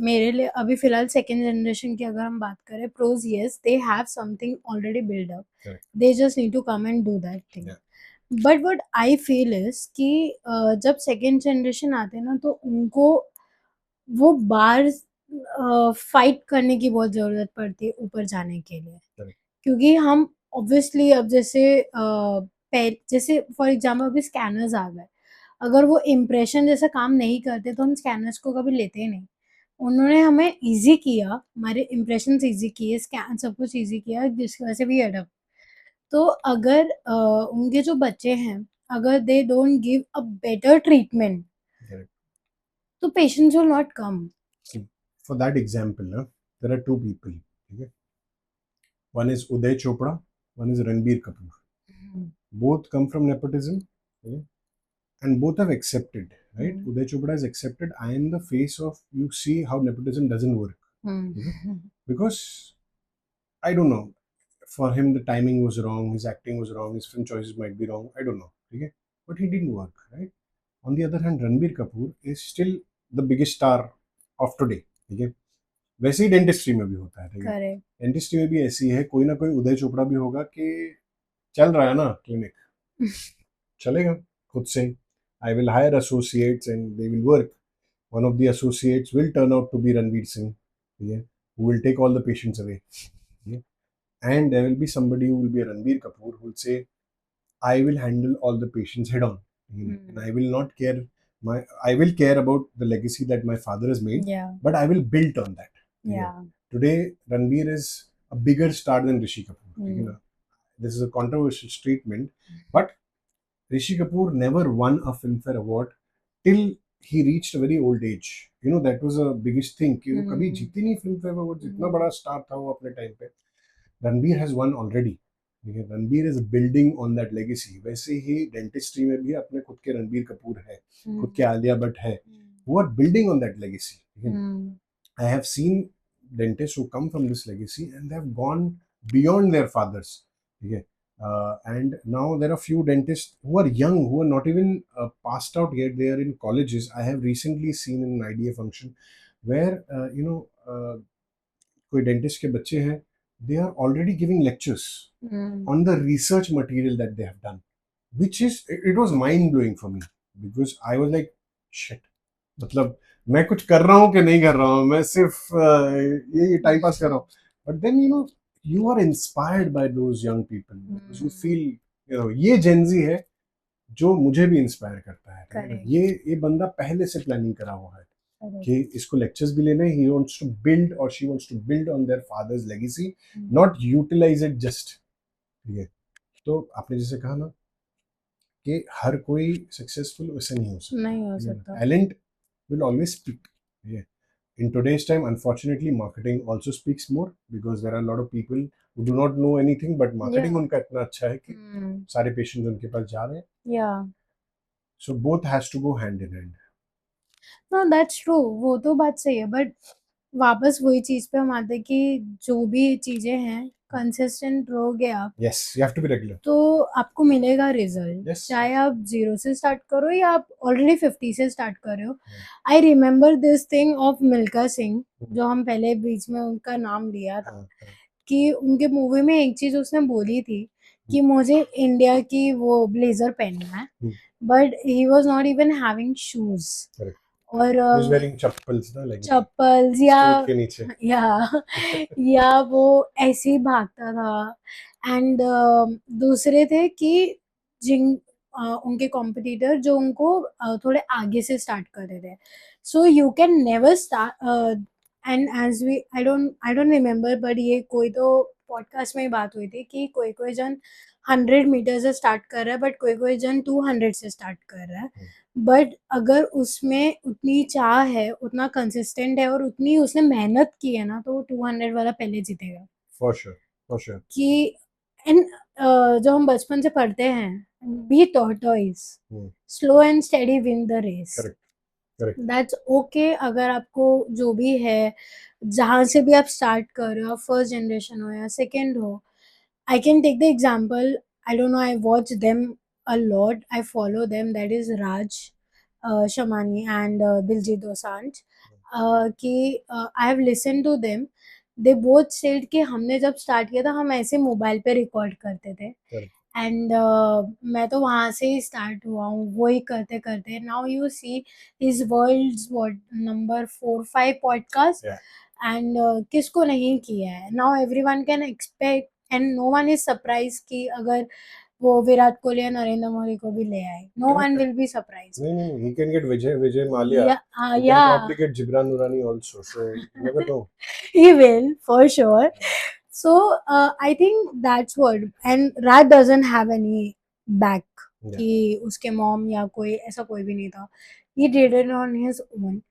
मेरे लिए अभी फिलहाल सेकेंड जनरेशन की अगर हम बात करें, pros yes, they have something already build up, Correct। They just need to come and do that thing. Yeah। But what I feel is कि जब सेकेंड जनरेशन आते हैं ना, तो उनको वो बार फाइट करने की बहुत ज़रूरत पड़ती है ऊपर जाने के लिए। Correct। क्योंकि हम ऑब्वियसली अब जैसे फॉर एग्जांपल अभी स्कैनर्स आ गए, अगर वो इम्प्रेशन जैसा काम नहीं करते तो हम स्कैनर्स को कभी लेते ही नहीं। उन्होंने हमें ईज़ी किया, हमारे इम्प्रेशंस ईज़ी किए, स्कैन सब कुछ ईज़ी किया, जिसकी वजह से वी एडप्ट। तो अगर उनके जो बच्चे हैं, अगर they don't give a better treatment, Correct। तो patients will not come. See, for that example, there are two people. Okay? One is Uday Chopra, one is Ranbir Kapoor. Both come from nepotism, okay? And both have accepted, right? Uday Chopra has accepted, I am the face of, you see how nepotism doesn't work. Okay? Because, I don't know, for him the timing was wrong, his acting was wrong, his film choices might be wrong, I don't know. Okay? But he didn't work, right? On the other hand, Ranbir Kapoor is still the biggest star of today. Okay? वैसे ही dentistry में भी होता है, ठीक है। Correct. Dentistry में भी ऐसी है, कोई ना कोई उदय चोपड़ा भी होगा कि चल रहा है ना क्लिनिक, चलेगा खुद से, I will hire associates and they will work, one of the associates will turn out to be Ranveer Singh, ठीक है, who will take all the patients away, okay? And there will be somebody who will be a Ranbir Kapoor who will say I will handle all the patients head on, and I will not care I will care about the legacy that my father has made, Yeah. but I will build on that. Yeah. Today, Ranbir is a bigger star than Rishi Kapoor. Hmm. This is a controversial statement, but Rishi Kapoor never won a Filmfare Award till he reached a very old age. That was a biggest thing कि वो कभी जीती नहीं Filmfare Award. जितना बड़ा star था वो अपने टाइम पे. Ranbir has one already. Ranbir is building on that legacy. वैसे ही डेंटिस्ट्री में भी अपने खुद के रणबीर कपूर है, खुद के आलिया भट्ट है. वो are building on that legacy. I have seen dentists who come from this legacy and they have gone beyond their fathers. Okay. And now there are few dentists who are young, who are not even passed out yet. They are in colleges. I have recently seen in an IDA function where, कोई dentist के बच्चे हैं, they are already giving lectures on the research material that they have done, which is, it was mind blowing for me because I was like, shit, मतलब मैं कुछ कर रहा हूँ कि नहीं कर रहा हूँ, मैं सिर्फ ये टाइम पास कर रहा हूँ. But then you are inspired by those young people. You feel ये Gen Z है जो मुझे भी इंस्पायर करता है. Correct. ये बंदा पहले से प्लानिंग करा हुआ है कि इसको लेक्चर्स भी लेने. ही वांट्स टू बिल्ड और she wants to build on their father's legacy, not utilise it just. ठीक है. तो आपने जैसे कहा ना कि हर कोई सक्सेसफुल वैसे नहीं हो सकता. Talent will always speak. In today's time, unfortunately, marketing also speaks more because there are a lot of people who do not know anything, but marketing उनका इतना अच्छा है कि सारे पेशेंट्स उनके पास जा रहे हैं. Yeah. So both has to go hand in hand. No, that's true. वो तो बात सही है, बट वापस वही चीज पे हम आते हैं कि जो भी चीजें हैं कंसिस्टेंट रहोगे आप. Yes, you have to be regular. तो आपको मिलेगा रिजल्ट. Yes. चाहे आप 0 से स्टार्ट करो या आप ऑलरेडी 50 से स्टार्ट कर रहे हो. I remember this thing of Milkha Singh, जो हम पहले बीच में उनका नाम लिया था, कि उनके मूवी में एक चीज उसने बोली थी कि मुझे इंडिया की वो ब्लेजर पहनना है, but he was not even having shoes. और चप्पल्स के नीचे या वो ऐसे ही भागता था. एंड दूसरे थे कि जिन उनके कॉम्पिटिटर जो उनको थोड़े आगे से स्टार्ट कर रहे थे. So you can never start. And as we I don't remember, but ये कोई तो पॉडकास्ट में ही बात हुई थी कि कोई जन 100 मीटर से स्टार्ट कर रहा है, बट कोई जन 200 से स्टार्ट कर रहा है. बट अगर उसमें उतनी चाह है, उतना कंसिस्टेंट है और उतनी उसने मेहनत की है ना, तो वो 200 वाला पहले जीतेगा. For sure. कि एंड जो हम बचपन से पढ़ते हैं, be tortoise, slow and steady win the race. That's okay. अगर आपको जो भी है, जहाँ से भी आप स्टार्ट कर रहे हो, फर्स्ट जनरेशन हो या सेकेंड हो, I can take the example. I don't know. I watch them a lot. I follow them. That is Raj Shamani and Diljit Dosanjh. कि I have listened to them. They both said कि हमने जब start किया था हम ऐसे mobile पे record करते थे. एंड मैं तो वहाँ से ही स्टार्ट हुआ हूँ, वही करते करते. Now you see his world's what number 4-5 podcast. And किसको नहीं किया है. Now everyone can expect and no one is surprise कि अगर वो विराट कोहली या नरेंद्र मोदी को भी ले आए. No one will be surprise. नहीं, he can get Vijay Mallya. He can probably get Gibran Nurani also. So you never know. He will for sure. So I think that's what. And Raj doesn't have any back. कि उसके mom या कोई ऐसा कोई भी नहीं था. He did it on his own.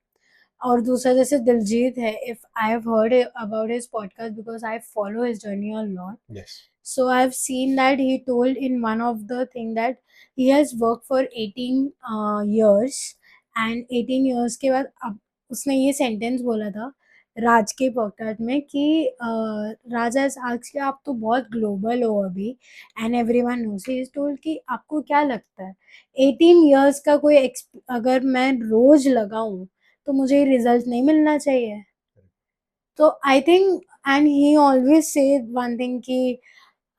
और दूसरा जैसे दिलजीत है, if I have heard about his podcast because I follow his journey a lot. So I've seen that he told in one of the thing that he has worked for 18 years, and 18 years के बाद अब उसने ये sentence बोला था राज के podcast में कि राज has asked कि आप तो बहुत ग्लोबल हो अभी and everyone knows. He is told कि आपको क्या लगता है 18 years का कोई अगर मैं रोज लगाऊं तो मुझे रिजल्ट नहीं मिलना चाहिए. तो I think and he always say one thing कि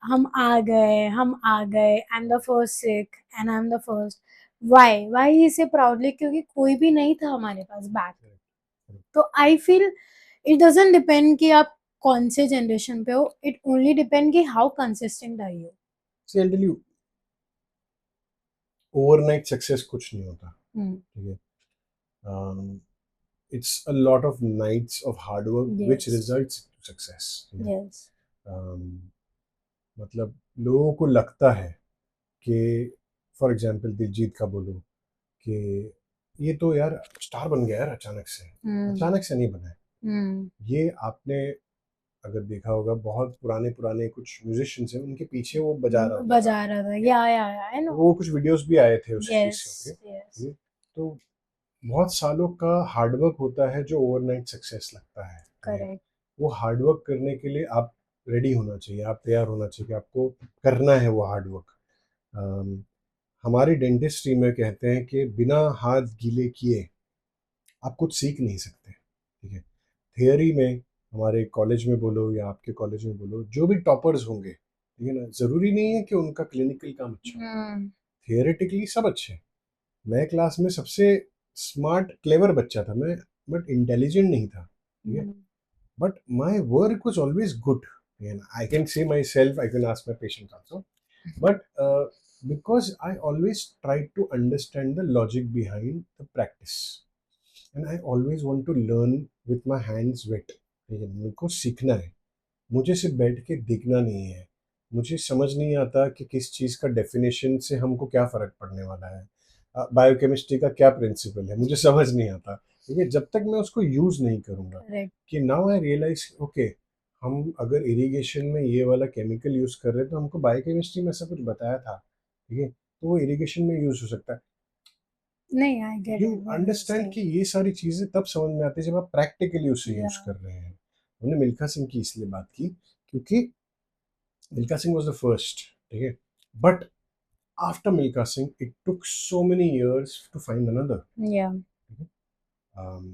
हम आ गए, I am the first sick and I am the first. Why he से प्राउडली, क्योंकि कोई भी नहीं था हमारे पास बैक. तो I feel it doesn't depend कि आप कौन से जनरेशन पे हो. इट ओनली डिपेंड कि how consistent are you. See, I'll tell you, overnight success कुछ नहीं होता. ठीक है. It's a lot of nights of hard work which Yes. results to success. Yes. मतलब लोगों को लगता है कि फॉर एग्जांपल दिलजीत का बोलो कि ये तो यार स्टार बन गया यार अचानक से नहीं बना है। ये आपने अगर देखा होगा बहुत पुराने पुराने कुछ म्यूजिशियंस हैं उनके पीछे वो बजा रहा था या आई नो वो कुछ वीडियोस भी आए थे उस चीज यस के। यस ठीक है? तो बहुत सालों का हार्डवर्क होता है जो ओवरनाइट सक्सेस लगता है। ठीक है? करेक्ट वो हार्डवर्क करने के लिए आप रेडी होना चाहिए, आप तैयार होना चाहिए कि आपको करना है वो हार्डवर्क। हमारी डेंटिस्ट्री में कहते हैं कि बिना हाथ गीले किए आप कुछ सीख नहीं सकते। ठीक है? थियोरी में हमारे कॉलेज में बोलो या आपके कॉलेज में बोलो जो भी टॉपर्स होंगे, ठीक है ना, ज़रूरी नहीं है कि उनका क्लिनिकल काम अच्छा हो। थियोरेटिकली सब अच्छे हैं। मैं क्लास में सबसे स्मार्ट क्लेवर बच्चा था मैं, बट इंटेलिजेंट नहीं था। ठीक है? But my work was always good. And I can say myself, I can ask my patients also. But because I always tried to understand the logic behind the practice. And I always want to learn with my hands wet. ठीक है, मेरे को सीखना है, मुझे सिर्फ बैठ के देखना नहीं है। मुझे समझ नहीं आता कि किस चीज़ का डेफिनेशन से हमको क्या फ़र्क पड़ने वाला है, बायोकेमिस्ट्री का क्या प्रिंसिपल है, मुझे समझ नहीं आता। ठीक है, जब तक मैं उसको यूज़ नहीं करूँगा करेक्ट कि नाउ आई रियलाइज ओके, हम अगर इरिगेशन में ये वाला केमिकल यूज़ कर रहे हैं तो हमको बायोकेमिस्ट्री में ऐसा कुछ बताया था। ठीक है, तो वो इरिगेशन में यूज़ हो सकता है। नहीं I get you it what you are understand कि सेइंग ये सारी चीज़ें तब समझ में आती है जब आप प्रैक्टिकली उसे या यूज़ कर रहे हैं। हमने मिल्खा सिंह की इसलिए बात की क्योंकि Milkha Singh was the first, ठीक है, but after Milkha Singh, it took so many years to find another, या um,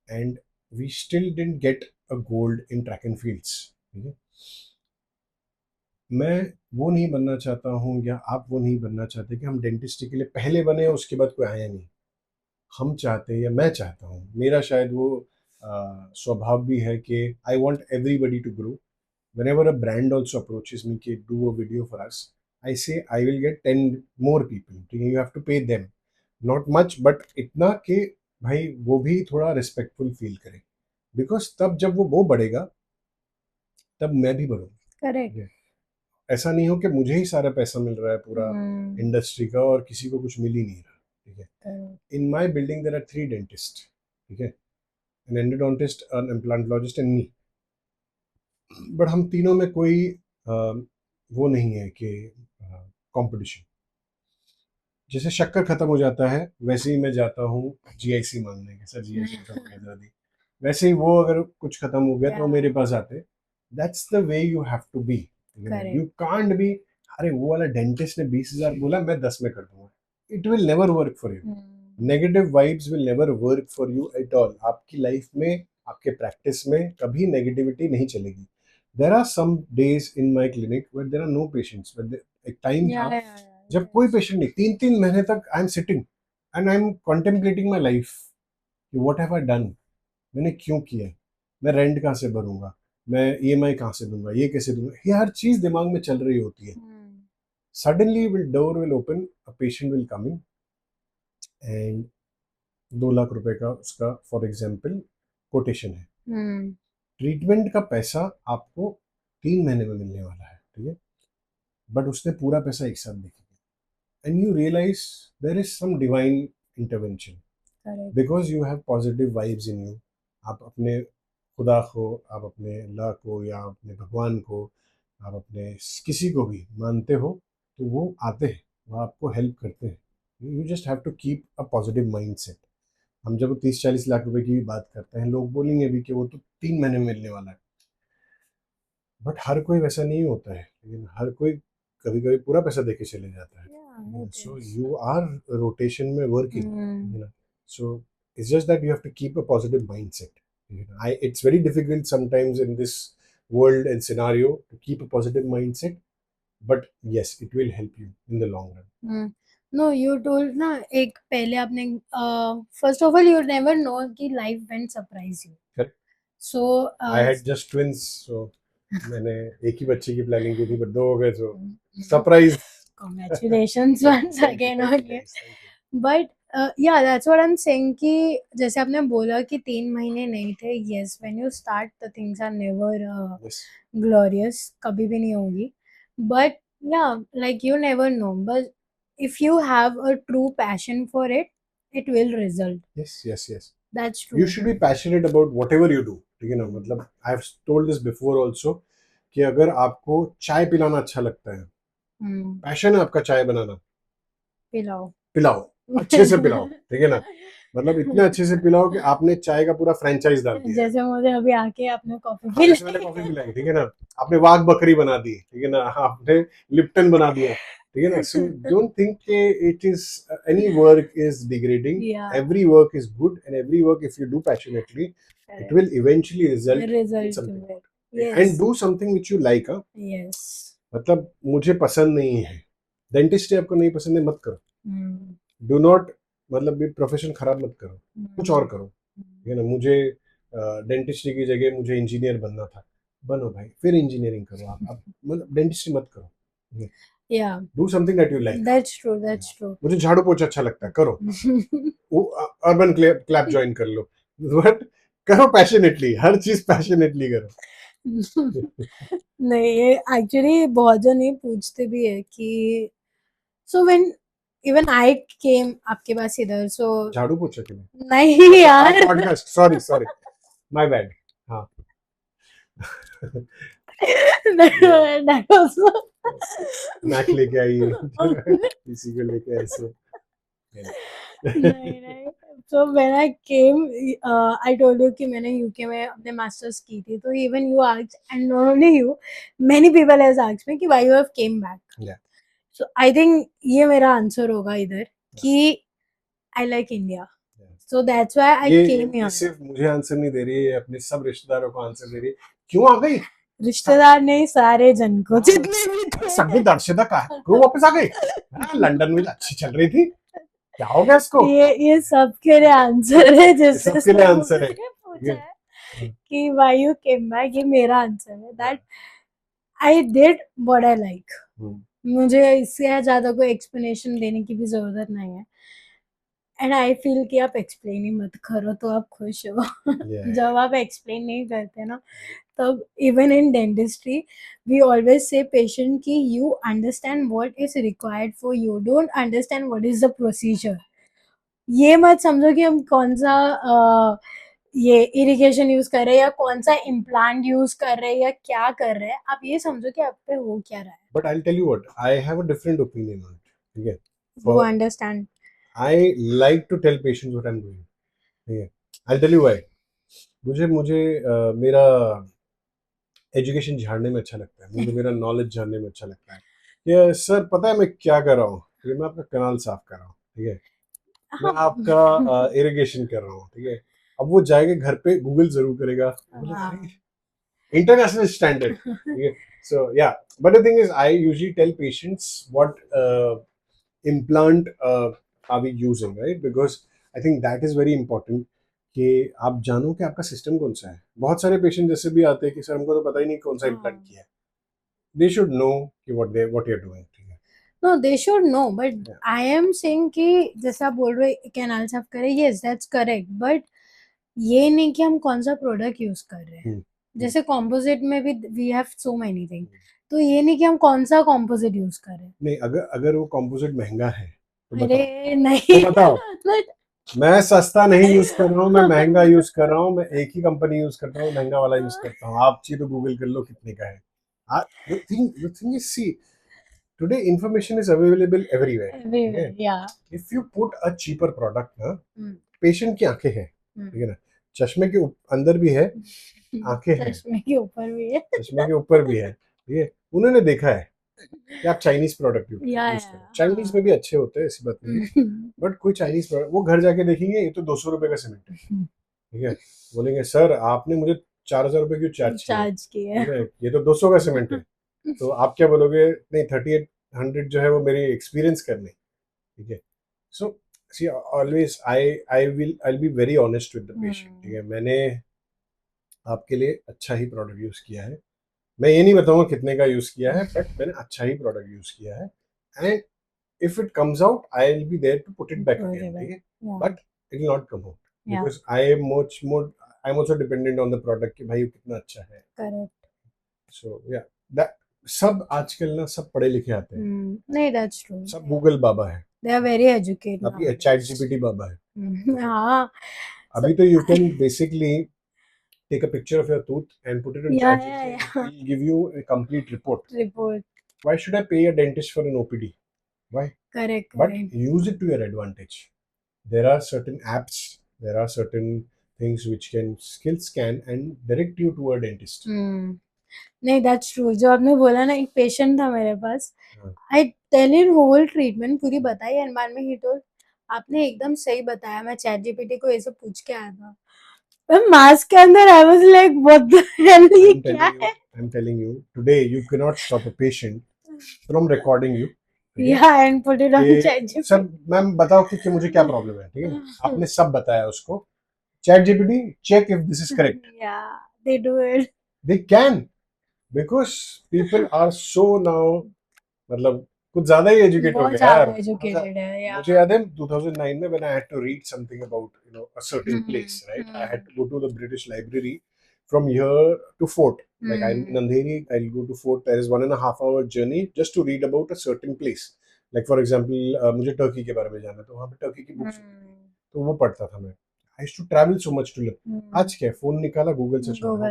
and we still didn't get a gold in track and fields. ठीक है, मैं वो नहीं बनना चाहता हूँ या आप वो नहीं बनना चाहते कि हम डेंटिस्ट्री के लिए पहले बने उसके बाद कोई आया नहीं। हम चाहते हैं या मैं चाहता हूँ, मेरा शायद वो स्वभाव भी है कि I want everybody to grow. Whenever a brand also approaches me to do a video for us, I say I will get 10 more people. ठीक है, you have to pay them, not much, but इतना कि भाई वो भी थोड़ा respectful feel करे, because तब जब वो बढ़ेगा तब मैं भी बढ़ूंगा। ठीक करेक्ट है, ऐसा नहीं हो कि मुझे ही सारा पैसा मिल रहा है पूरा इंडस्ट्री का और किसी को कुछ मिल ही नहीं रहा। ठीक है, in my building there are 3 dentist. ठीक है, an endodontist, an implantologist and me, but हम तीनों में कोई वो नहीं है कि कंपटीशन। जैसे शक्कर खत्म हो जाता है वैसे ही मैं जाता हूँ जीआईसी मांगने के, सर जीआईसी खत्म हो गया जरा दी। वैसे ही वो अगर कुछ खत्म हो गया तो वो मेरे पास आते। That's the way you have to be. You can't be अरे वो वाला डेंटिस्ट ने 20,000 बोला मैं 10 में कर दूंगा। It will never work for you. Negative vibes will never work for you at all. आपकी लाइफ में, आपके प्रैक्टिस में कभी नेगेटिविटी नहीं चलेगी। There are some days in my clinic where there are no patients, एक टाइम था जब कोई पेशेंट नहीं, 3 महीने तक I am sitting and I am contemplating my life कि व्हाट हैव आई डन, मैंने क्यों किया, मैं रेंट कहाँ से भरूंगा, मैं ईएमआई कहाँ से दूंगा, ये कैसे दूंगा, ये हर चीज दिमाग में चल रही होती है। Suddenly will door will open, a patient will come in and 2 lakh रुपए का उसका फॉर एग्जाम्पल कोटेशन है। ट्रीटमेंट का पैसा आपको 3 महीने में मिलने वाला है। ठीक है, बट उसने पूरा पैसा एक साथ दे दिया and you realize there is some divine intervention because you have positive vibes in you. आप अपने खुदा को, आप अपने अल्लाह को या अपने भगवान को, आप अपने किसी को भी मानते हो तो वो आते हैं, वो आपको हेल्प करते हैं। You just have to keep a positive mind set. हम जब 30-40 लाख रुपए की भी बात करते हैं लोग बोलेंगे भी कि वो तो 3 महीने में मिलने वाला है, बट हर कोई वैसा नहीं होता है। लेकिन हर कोई कभी कभी पूरा पैसा देके चले जाता है। सो यू आर रोटेशन में working, you know, so it's just that you have to keep a positive mindset. I it's very difficult sometimes in this world and scenario to keep a positive mindset, but yes it will help you in the long run. No you told ना एक पहले आपने first of all you never know कि life when surprise you Correct. So I had just twins, so मैंने एक ही बच्चे की planning की थी बट 2 हो गए, so surprise. congratulations once again on you. But Yeah, that's what I'm saying कि जैसे आपने बोला कि 3 महीने नहीं थे. Yes, when you start the things are never Yes. glorious, कभी भी नहीं होगी. But yeah, like you never know. But if you have a true passion for it, it will result. Yes, yes, yes. That's You true. should be passionate about whatever you do. ठीक है ना, मतलब I have told this before also कि अगर आपको चाय पिलाना अच्छा लगता है, हम्म. पैशन है आपका चाय बनाना, पिलाओ. पिलाओ, अच्छे से पिलाओ, ठीक है ना, मतलब इतने अच्छे से पिलाओ कि आपने चाय का पूरा फ्रेंचाइज डाल दिया है. जैसे मुझे अभी आके आपने कॉफी हाँ, जैसे मैंने कॉफी पिलाई. पिलाई, ठीक है ना, आपने वाघ बकरी बना दी, ठीक है ना, आपने लिप्टन बना दिया, ठीक है ना. सो डोंट थिंक कि it is any work is degrading. Yeah, every work is good and every work if you do passionately it correct. will eventually result in Result to something. it. And Yes. do something which you like. Yes. मतलब मुझे पसंद नहीं है, dentist आपको नहीं पसंद है, मत करो. Hmm. डू नॉट, मतलब भी प्रोफेशन खराब मत करो, कुछ और Hmm. करो, ठीक है ना. मुझे डेंटिस्ट्री की जगह मुझे इंजीनियर बनना था, बनो भाई, फिर इंजीनियरिंग करो. आप मतलब डेंटिस्ट्री मत करो. Yeah, do something that you like. that's true. That's true. मुझे झाड़ू पोछा अच्छा लगता है, करो. वो अर्बन क्लैप ज्वाइन कर लो, बट करो पैशनेटली, हर चीज पैशनेटली करो. नहीं, ये एक्चुअली बहुत जन ये पूछते भी है कि सो व्हेन इवन आई केम आपके पास इधर सो झाड़ू पोछा के लिए नहीं यार. Podcast, sorry sorry, my bad. हाँ. That also. मैक लेके आई किसी को लेके ऐसे. नहीं नहीं. So when I came, I told you कि मैंने यूके में अपने मास्टर्स की थी. तो even you asked, and not only you, many people has asked me कि why you have came back. Yeah. So I think ये मेरा आंसर होगा इधर कि I like India. So that's why I came ये here. सिर्फ मुझे answer नहीं दे रही है, अपने सब रिश्तेदारों को आंसर दे रही है. क्यों आ गई? रिश्तेदार नहीं, सारे जन को जितने भी थे. सभी दर्शदा का क्यों वापस आ गई? लंदन में अच्छी चल रही थी, क्या हो गया इसको? ये सबके लिए आंसर है, जिससे सबके लिए आंसर है. पूछा है कि why you came back, ये मेरा आंसर है. That I did what I like. मुझे इससे ज्यादा कोई एक्सप्लेनेशन देने की भी जरूरत नहीं है. एंड आई फील कि आप एक्सप्लेन ही मत करो तो आप खुश हो. जब आप एक्सप्लेन नहीं करते ना, तब even in dentistry we always say patient की you understand what is required for you, don't understand what is the procedure. ये मत समझो कि हम कौन सा ये इरिगेशन यूज कर रहे हैं या कौन सा इम्प्लांट यूज कर रहे हैं या क्या कर रहे हैं. आप ये समझो कि आप पे हो क्या रहा है. But I will tell you what, I have a different opinion on it. ठीक है, वो understand. I like to tell patients what I'm doing. ठीक है, I'll tell you why. मुझे मेरा एजुकेशन झाड़ने में अच्छा लगता है, मुझे मेरा नॉलेज जानने में अच्छा लगता है. ये सर पता है मैं क्या कर रहा हूँ? ठीक है, मैं आपका कनाल साफ कर रहा हूँ, ठीक है, मैं आपका इरिगेशन कर रहा हूँ, ठीक है. अब वो जाएगा घर पे गूगल जरूर करेगा, इंटरनेशनल स्टैंडर्ड, ठीक है. So yeah, but the thing is I usually tell patients what implant are we using, right? Because I think that is very important कि आप जानो कि आपका सिस्टम कौन सा है. बहुत सारे पेशेंट जैसे भी आते हैं कि सर हमको तो पता ही नहीं कौन सा इम्प्लांट किया है. दे शुड नो कि what you're doing. No, they should know, but I am saying कि जैसे आप बोल रहे हो कैनाल साफ करें, yes that's correct, but ये नहीं कि हम कौन सा प्रोडक्ट यूज कर रहे हैं. जैसे कॉम्पोजिट में भी we have so many thing, तो ये नहीं कि हम कौन सा कॉम्पोजिट यूज कर रहे हैं. नहीं, अगर वो कॉम्पोजिट महंगा है तो अरे नहीं, तो बताओ. मैं सस्ता नहीं यूज कर रहा हूँ, मैं महंगा यूज कर रहा हूँ, मैं एक ही कंपनी यूज करता हूँ, महंगा वाला यूज करता हूँ. आप चाहिए तो गूगल कर लो कितने का है. The thing is, see, today information is available everywhere. everywhere, yeah. If you put a cheaper product ना, पेशेंट की आंखें हैं, ठीक है ना, चश्मे के अंदर भी है, आंखें हैं, चश्मे के ऊपर भी है, चश्मे के ऊपर भी है, ठीक है. उन्होंने देखा है कि आप चाइनीज प्रोडक्ट यूज करो. चाइनीज में भी अच्छे होते हैं, ऐसी बात नहीं, बट कोई चाइनीज प्रोडक्ट वो घर जाके देखेंगे ये तो 200 रुपए का सीमेंट है, ठीक है, बोलेंगे सर आपने मुझे 4,000 रुपए क्यों चार्ज किया है, ये तो 200 का सीमेंट है. तो आप क्या बोलोगे? नहीं, 3800 जो है वो मेरी एक्सपीरियंस करने, ठीक है. सो सी always I'll be very honest with the patient. ठीक है, मैंने आपके लिए अच्छा ही प्रोडक्ट यूज किया है. मैं ये नहीं बताऊंगा कितने का यूज किया है, बट मैंने अच्छा ही प्रोडक्ट यूज किया है. And if it comes out, I'll be there to put it back Put again. it back. ठीक है? Yeah. But it will not come out Yeah. because I am much more. I'm also dependent on the product कि भाई कितना अच्छा है. Correct. So yeah, that सब आजकल ना सब पढ़े लिखे आते हैं. नहीं, that's true. सब गूगल बाबा है. They are very educated अभी nowadays. चैट जीपीटी बाबा है. हाँ. अभी तो you can basically take a picture of your tooth and put it on Yeah, ChatGPT. yeah, It will give you a complete report. Report. Why should I pay a dentist for an OPD? Why? Correct. But use it to your advantage. There are certain apps, there are certain things which can skill scan and direct you to a dentist. नहीं, that's true. जो आपने बोला ना, एक patient था मेरे पास. हाँ. I tell him whole treatment पूरी बताई एंड बाद में he told, आपने एकदम सही बताया, मैं चैट जीपीटी को ये सब पूछ के आया था. मास्क के अंदर I was like, what the hell, ये क्या है? I'm telling you, today you cannot stop a patient from recording you. Yeah, and put it on ChatGPT. Sir ma'am बताओ कि मुझे क्या प्रॉब्लम है. ठीक है, आपने सब बताया उसको. Chat GPT check if this is correct. Yeah, they do it. They can, because people are so now, मतलब कुछ ज्यादा ही एजुकेटेड हो बहुत गया यार. ज्यादा educated है. Yeah. मुझे याद है 2009 में when I had to read something about a certain place, right? I had to go to the British Library from here to Fort. Like I'm in Andheri, I'll go to Fort. There is 1.5 hour journey just to read about a certain place. Like for example, मुझे Turkey के बारे में जानना, तो वहाँ पे Turkey की books तो वो पढ़ता था मैं. I used to travel so much to learn. आज क्या, फोन निकाला, गूगल सर्च मारा,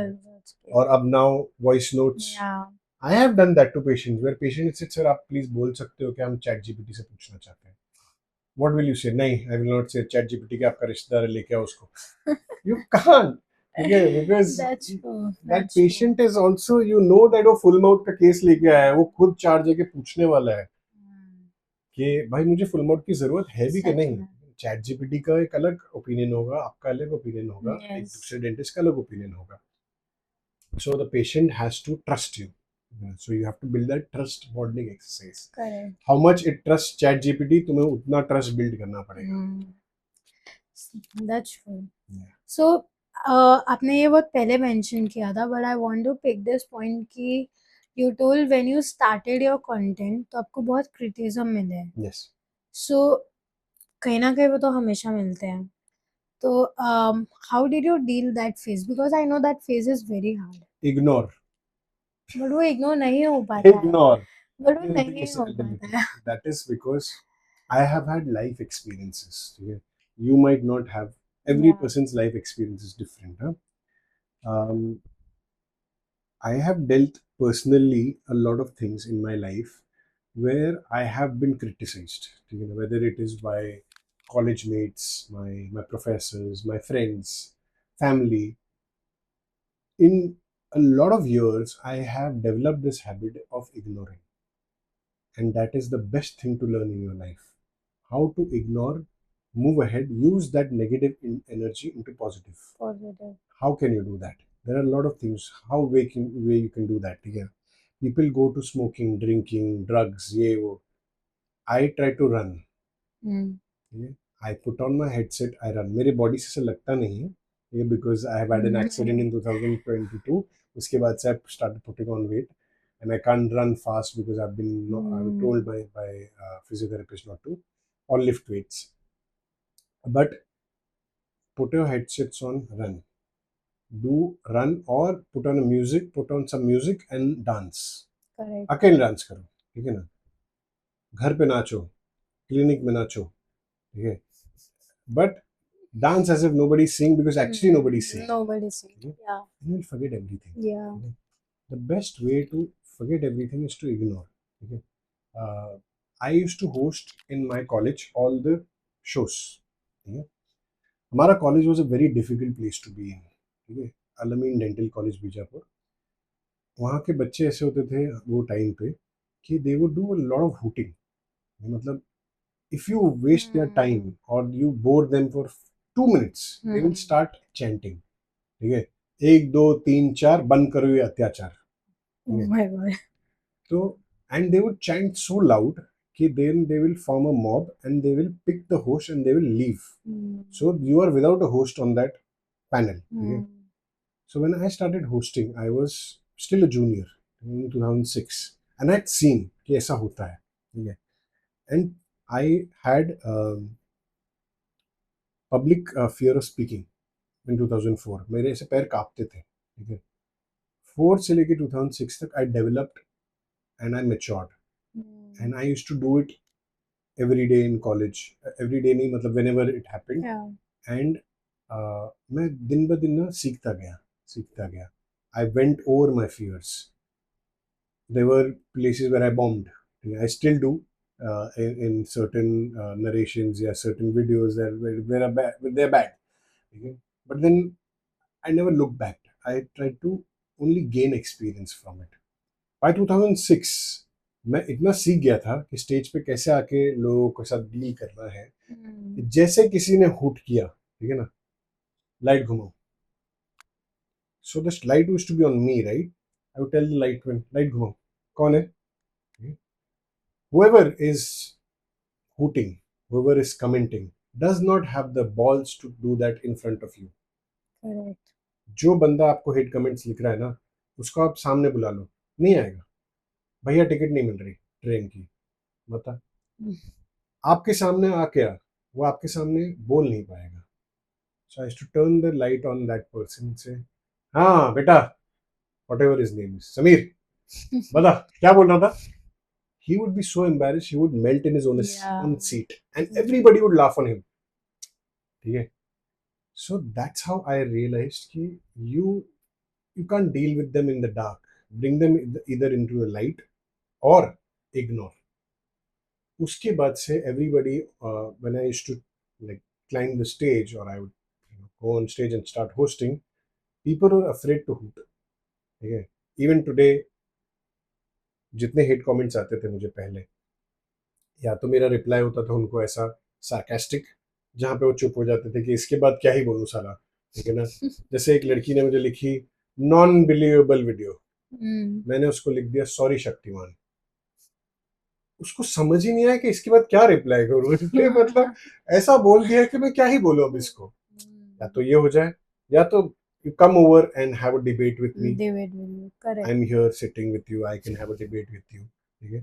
और अब now voice notes. Yeah. I have done that to patients where patient said, sir आप प्लीज बोल सकते हो कि हम चैट जीपीटी से पूछना चाहते हैं. What will you say? नहीं, I will not say chat GPT के आपका रिश्तेदार है, लेके आओ उसको. You can't. Okay, because That's true. that patient is also, you know that वो full mouth का केस लेके आया है, वो खुद चार जगह पूछने वाला है कि भाई मुझे फुल माउथ की जरूरत है भी कि नहीं. चैट जीपीटी का एक अलग ओपिनियन होगा, आपका अलग ओपिनियन होगा, एक दूसरे डेंटिस्ट का अलग ओपिनियन होगा. So the patient has to trust you. So you have to build that trust bonding exercise. Correct. How much it trusts chat gpt, तुम्हें उतना trust build करना पड़ेगा. That's true. Yeah. So आपने ये बहुत पहले mention किया था, but I want to pick this point कि you told when you started your content तो आपको बहुत criticism मिले हैं. Yes. So कहीं ना कहीं वो तो हमेशा मिलते हैं. तो how did you deal that phase? Because I know that phase is very hard. Ignore. But वो ignore नहीं हो पाता है. Ignore. But वो नहीं हो पाता है. That is because I have had life experiences. Okay? You might not have. Every Yeah. person's life experience is different. Huh? I have dealt personally a lot of things in my life where I have been criticized. You know, whether it is by college mates, my professors, my friends, family. In a lot of years, I have developed this habit of ignoring. And that is the best thing to learn in your life. How to ignore, move ahead, use that negative energy into positive. How can you do that? There are a lot of things. How way you can do that? Yeah. People go to smoking, drinking, drugs. Yeah, I try to run. Yeah. I put on my headset, I run. मेरे body से लगता नहीं है. Yeah, because I have had an accident in 2022. उसके बाद से I started putting on weight, and I can't run fast because I've been told by physiotherapist not to, or lift weights. But put your headsets on, run. Do run or put on some music and dance. Correct. अकेले dance करो, ठीक है ना. घर पे नाचो, clinic में नाचो, ठीक है. But dance as if nobody's seeing, because actually nobody's seeing. Nobody's seeing. Okay? Yeah. And you'll forget everything. Yeah. Okay? The best way to forget everything is to ignore. Okay? I used to host in my college all the shows. Okay? हमारा college was a very difficult place to be in. Okay? Al-Amin Dental College Bijapur. वहाँ के बच्चे ऐसे होते थे वो time पे कि they would do a lot of hooting. मतलब if you waste their time or you bore them for 2 minutes, they will start chanting. ठीक है, 1 2 3 4 बंद करो ये अत्याचार. Oh my God. So and they would chant so loud कि then they will form a mob and they will pick the host and they will leave. So you are without a host on that panel. Okay? So when I started hosting, I was still a junior in 2006 and I had seen कि ऐसा होता है. ठीक है. and I had public fear of speaking in 2004. मेरे ऐसे पैर कांपते थे, ठीक है. 4 से लेके 2006 तक I developed and I matured and I used to do it every day in college. Every day नहीं, मतलब whenever it happened. Yeah. And मैं दिन ब दिन ना सीखता गया. I went over my fears. There were places where I bombed. I still do in certain narrations, yeah, certain videos that where are bad, they're bad. Okay? But then I never looked back. I tried to only gain experience from it. By 2006 मैं इतना सीख गया था कि stage पे कैसे आके लोगों के साथ डील करना है. जैसे किसी ने हुट किया, ठीक है ना, लाइट घुमाओ. So the light used to be on me, right? I would tell the light when light घुमाओ. कौन है? Whoever is hooting, whoever is commenting, does not have the balls to do that in front of you. Correct. जो बंदा आपको hate comments लिख रहा है ना, उसको आप सामने बुला लो, नहीं आएगा. भैया टिकट नहीं मिल रही ट्रेन की, बता. आपके सामने आके वो आपके सामने बोल नहीं पाएगा. So I used to turn the light on that person and say, हाँ बेटा, whatever his name is, Samir, बता क्या बोल रहा था. He would be so embarrassed, he would melt in his own seat, and everybody would laugh on him. Okay? So that's how I realized that you can't deal with them in the dark. Bring them either into the light or ignore. Uske baad se everybody, when I used to like climb the stage, or I would go on stage and start hosting, people were afraid to hoot. Okay? Even today, जितने hate comments आते थे मुझे पहले, या तो मेरा reply होता था उनको ऐसा सार्कास्टिक, जहाँ पे वो चुप हो जाते थे कि इसके बाद क्या ही बोलूँ साला, ठीक है ना. जैसे एक लड़की ने मुझे लिखी नॉन बिलीवेबल वीडियो, मैंने उसको लिख दिया सॉरी शक्तिमान. उसको समझ ही नहीं आया कि इसके बाद क्या रिप्लाई करूँ. मतलब ऐसा बोल दिया कि मैं क्या ही बोलूँ अब इसको. या तो ये हो जाए, या तो you come over and have a debate with me. Debate with you. Correct. I'm here sitting with you. I can have a debate with you. ठीक है,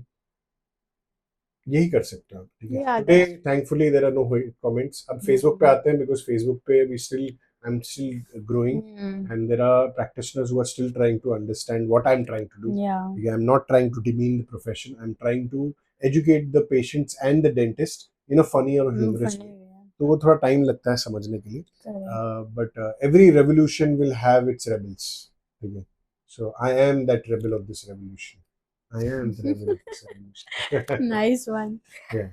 यही कर सकते हो आप. ठीक है. Today thankfully there are no comments. अब फेसबुक पे आते हैं, बिकॉज फेसबुक पे we still I am still growing and there are practitioners who are still trying to understand what I am trying to do. I am not trying to demean the profession. I am trying to educate the patients and the dentist in a funny और humorous way. तो वो थोड़ा time लगता है समझने के लिए, but every revolution will have its rebels. ठीक है. So I am that rebel of this revolution. I am the rebel of this revolution. Nice one. Yeah.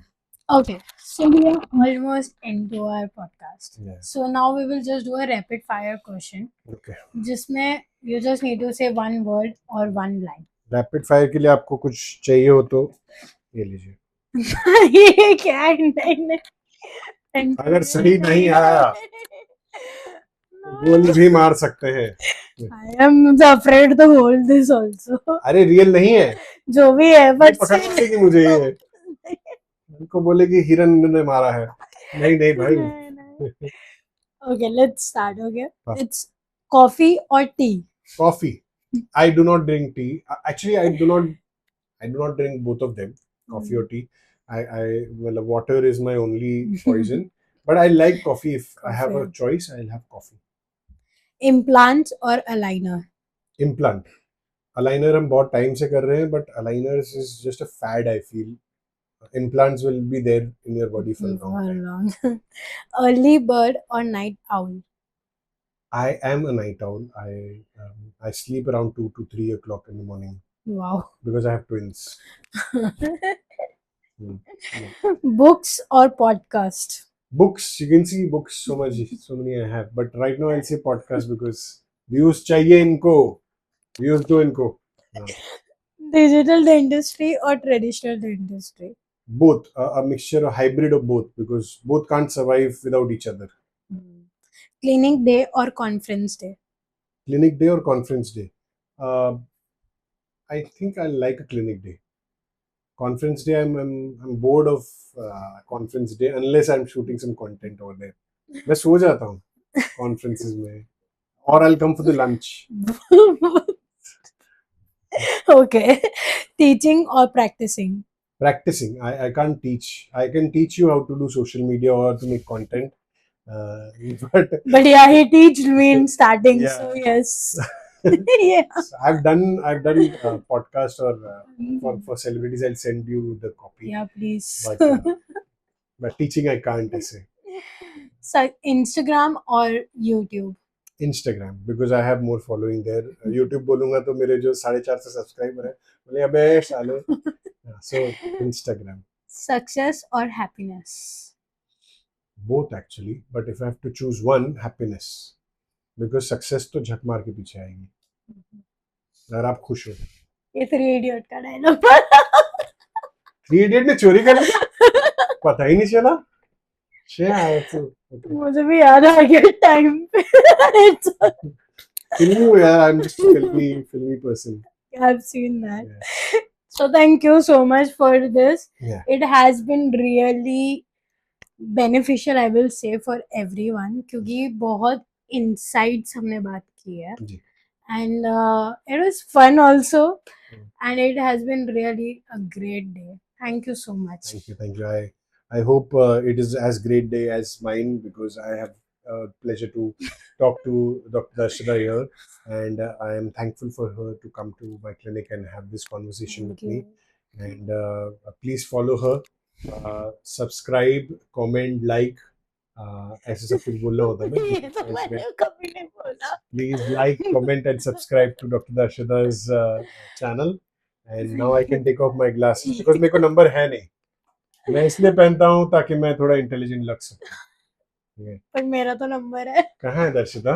Okay, so we are almost into our podcast. Yeah. So now we will just do a rapid fire question. Okay. जिसमें you just need to say one word or one line. Rapid fire के लिए आपको कुछ चाहिए हो तो ये लीजिए. ये क्या है? अगर सही नहीं आया गोली भी मार सकते हैं. I am afraid to hold this also. अरे रियल नहीं है जो भी है, बट पकड़ने की मुझे ये उनको बोले कि हिरन ने मारा है. नहीं नहीं भाई. Okay, let's start. Okay, it's coffee or tea. Coffee. I do not drink tea. Actually, I do not drink both of them, coffee or tea. Well, water is my only poison. But I like coffee. If I have a choice, I'll have coffee. Implants or aligner? Implant. Aligner हम बहुत time से कर रहे हैं, but aligners is just a fad. I feel implants will be there in your body for long. Early bird or night owl? I am a night owl. I sleep around 2 to 3 o'clock in the morning. Wow. Because I have twins. Books or podcast? Books. You can see books so many I have. But right now I'll say podcast because views चाहिए इनको. Views दो इनको. Digital dentistry or traditional dentistry? Both. A mixture, a hybrid of both, because both can't survive without each other. Clinic day or conference day? Clinic day or conference day? I think I like a clinic day. Conference day, I'm bored of conference day unless I'm shooting some content over there. मैं सो जाता हूँ conferences में, or I'll come for the lunch. Okay. Teaching or practicing? practicing. I can't teach. I can teach you how to do social media or to make content, but But yeah, he teached me in starting, yeah. so yes. Yeah. So I've done podcast or for celebrities. I'll send you the copy. Yeah, please. But teaching I can't ऐसे. So Instagram or YouTube? Instagram because I have more following there. YouTube बोलूँगा तो मेरे जो 450 subscriber है बोले अबे साले. So Instagram. Success or happiness? Both actually, but if I have to choose one, happiness. Because success तो झक मार के पीछे आएगी अगर आप खुश हो. ये 3 Idiot का डायलॉग. 3 Idiot ने चोरी कर लिया पता ही नहीं चला. मुझे भी याद आ गया टाइम पे. Filmy यार, I'm just a filmy person. I've seen that. Yeah. So thank you so much for this. Yeah. It has been really beneficial, I will say, for everyone क्योंकि बहुत insights हमने बात की है. जी. And it was fun also. Mm. And it has been really a great day. Thank you so much. Thank you. I hope it is as great day as mine because I have pleasure to talk to Dr. Darshita here, and I am thankful for her to come to my clinic and have this conversation Thank with me. you. And please follow her, subscribe, comment, like. ऐसे सब कुछ बोलना होता है ना. ये तो मैंने कभी नहीं बोला. Please like, comment, and subscribe to Dr. Darshita's channel. And now I can take off my glasses because मेरे को नंबर है नहीं. मैं इसलिए पहनता हूँ ताकि मैं थोड़ा इंटेलिजेंट लग सकूं. पर मेरा तो नंबर है. कहाँ है दर्शिता?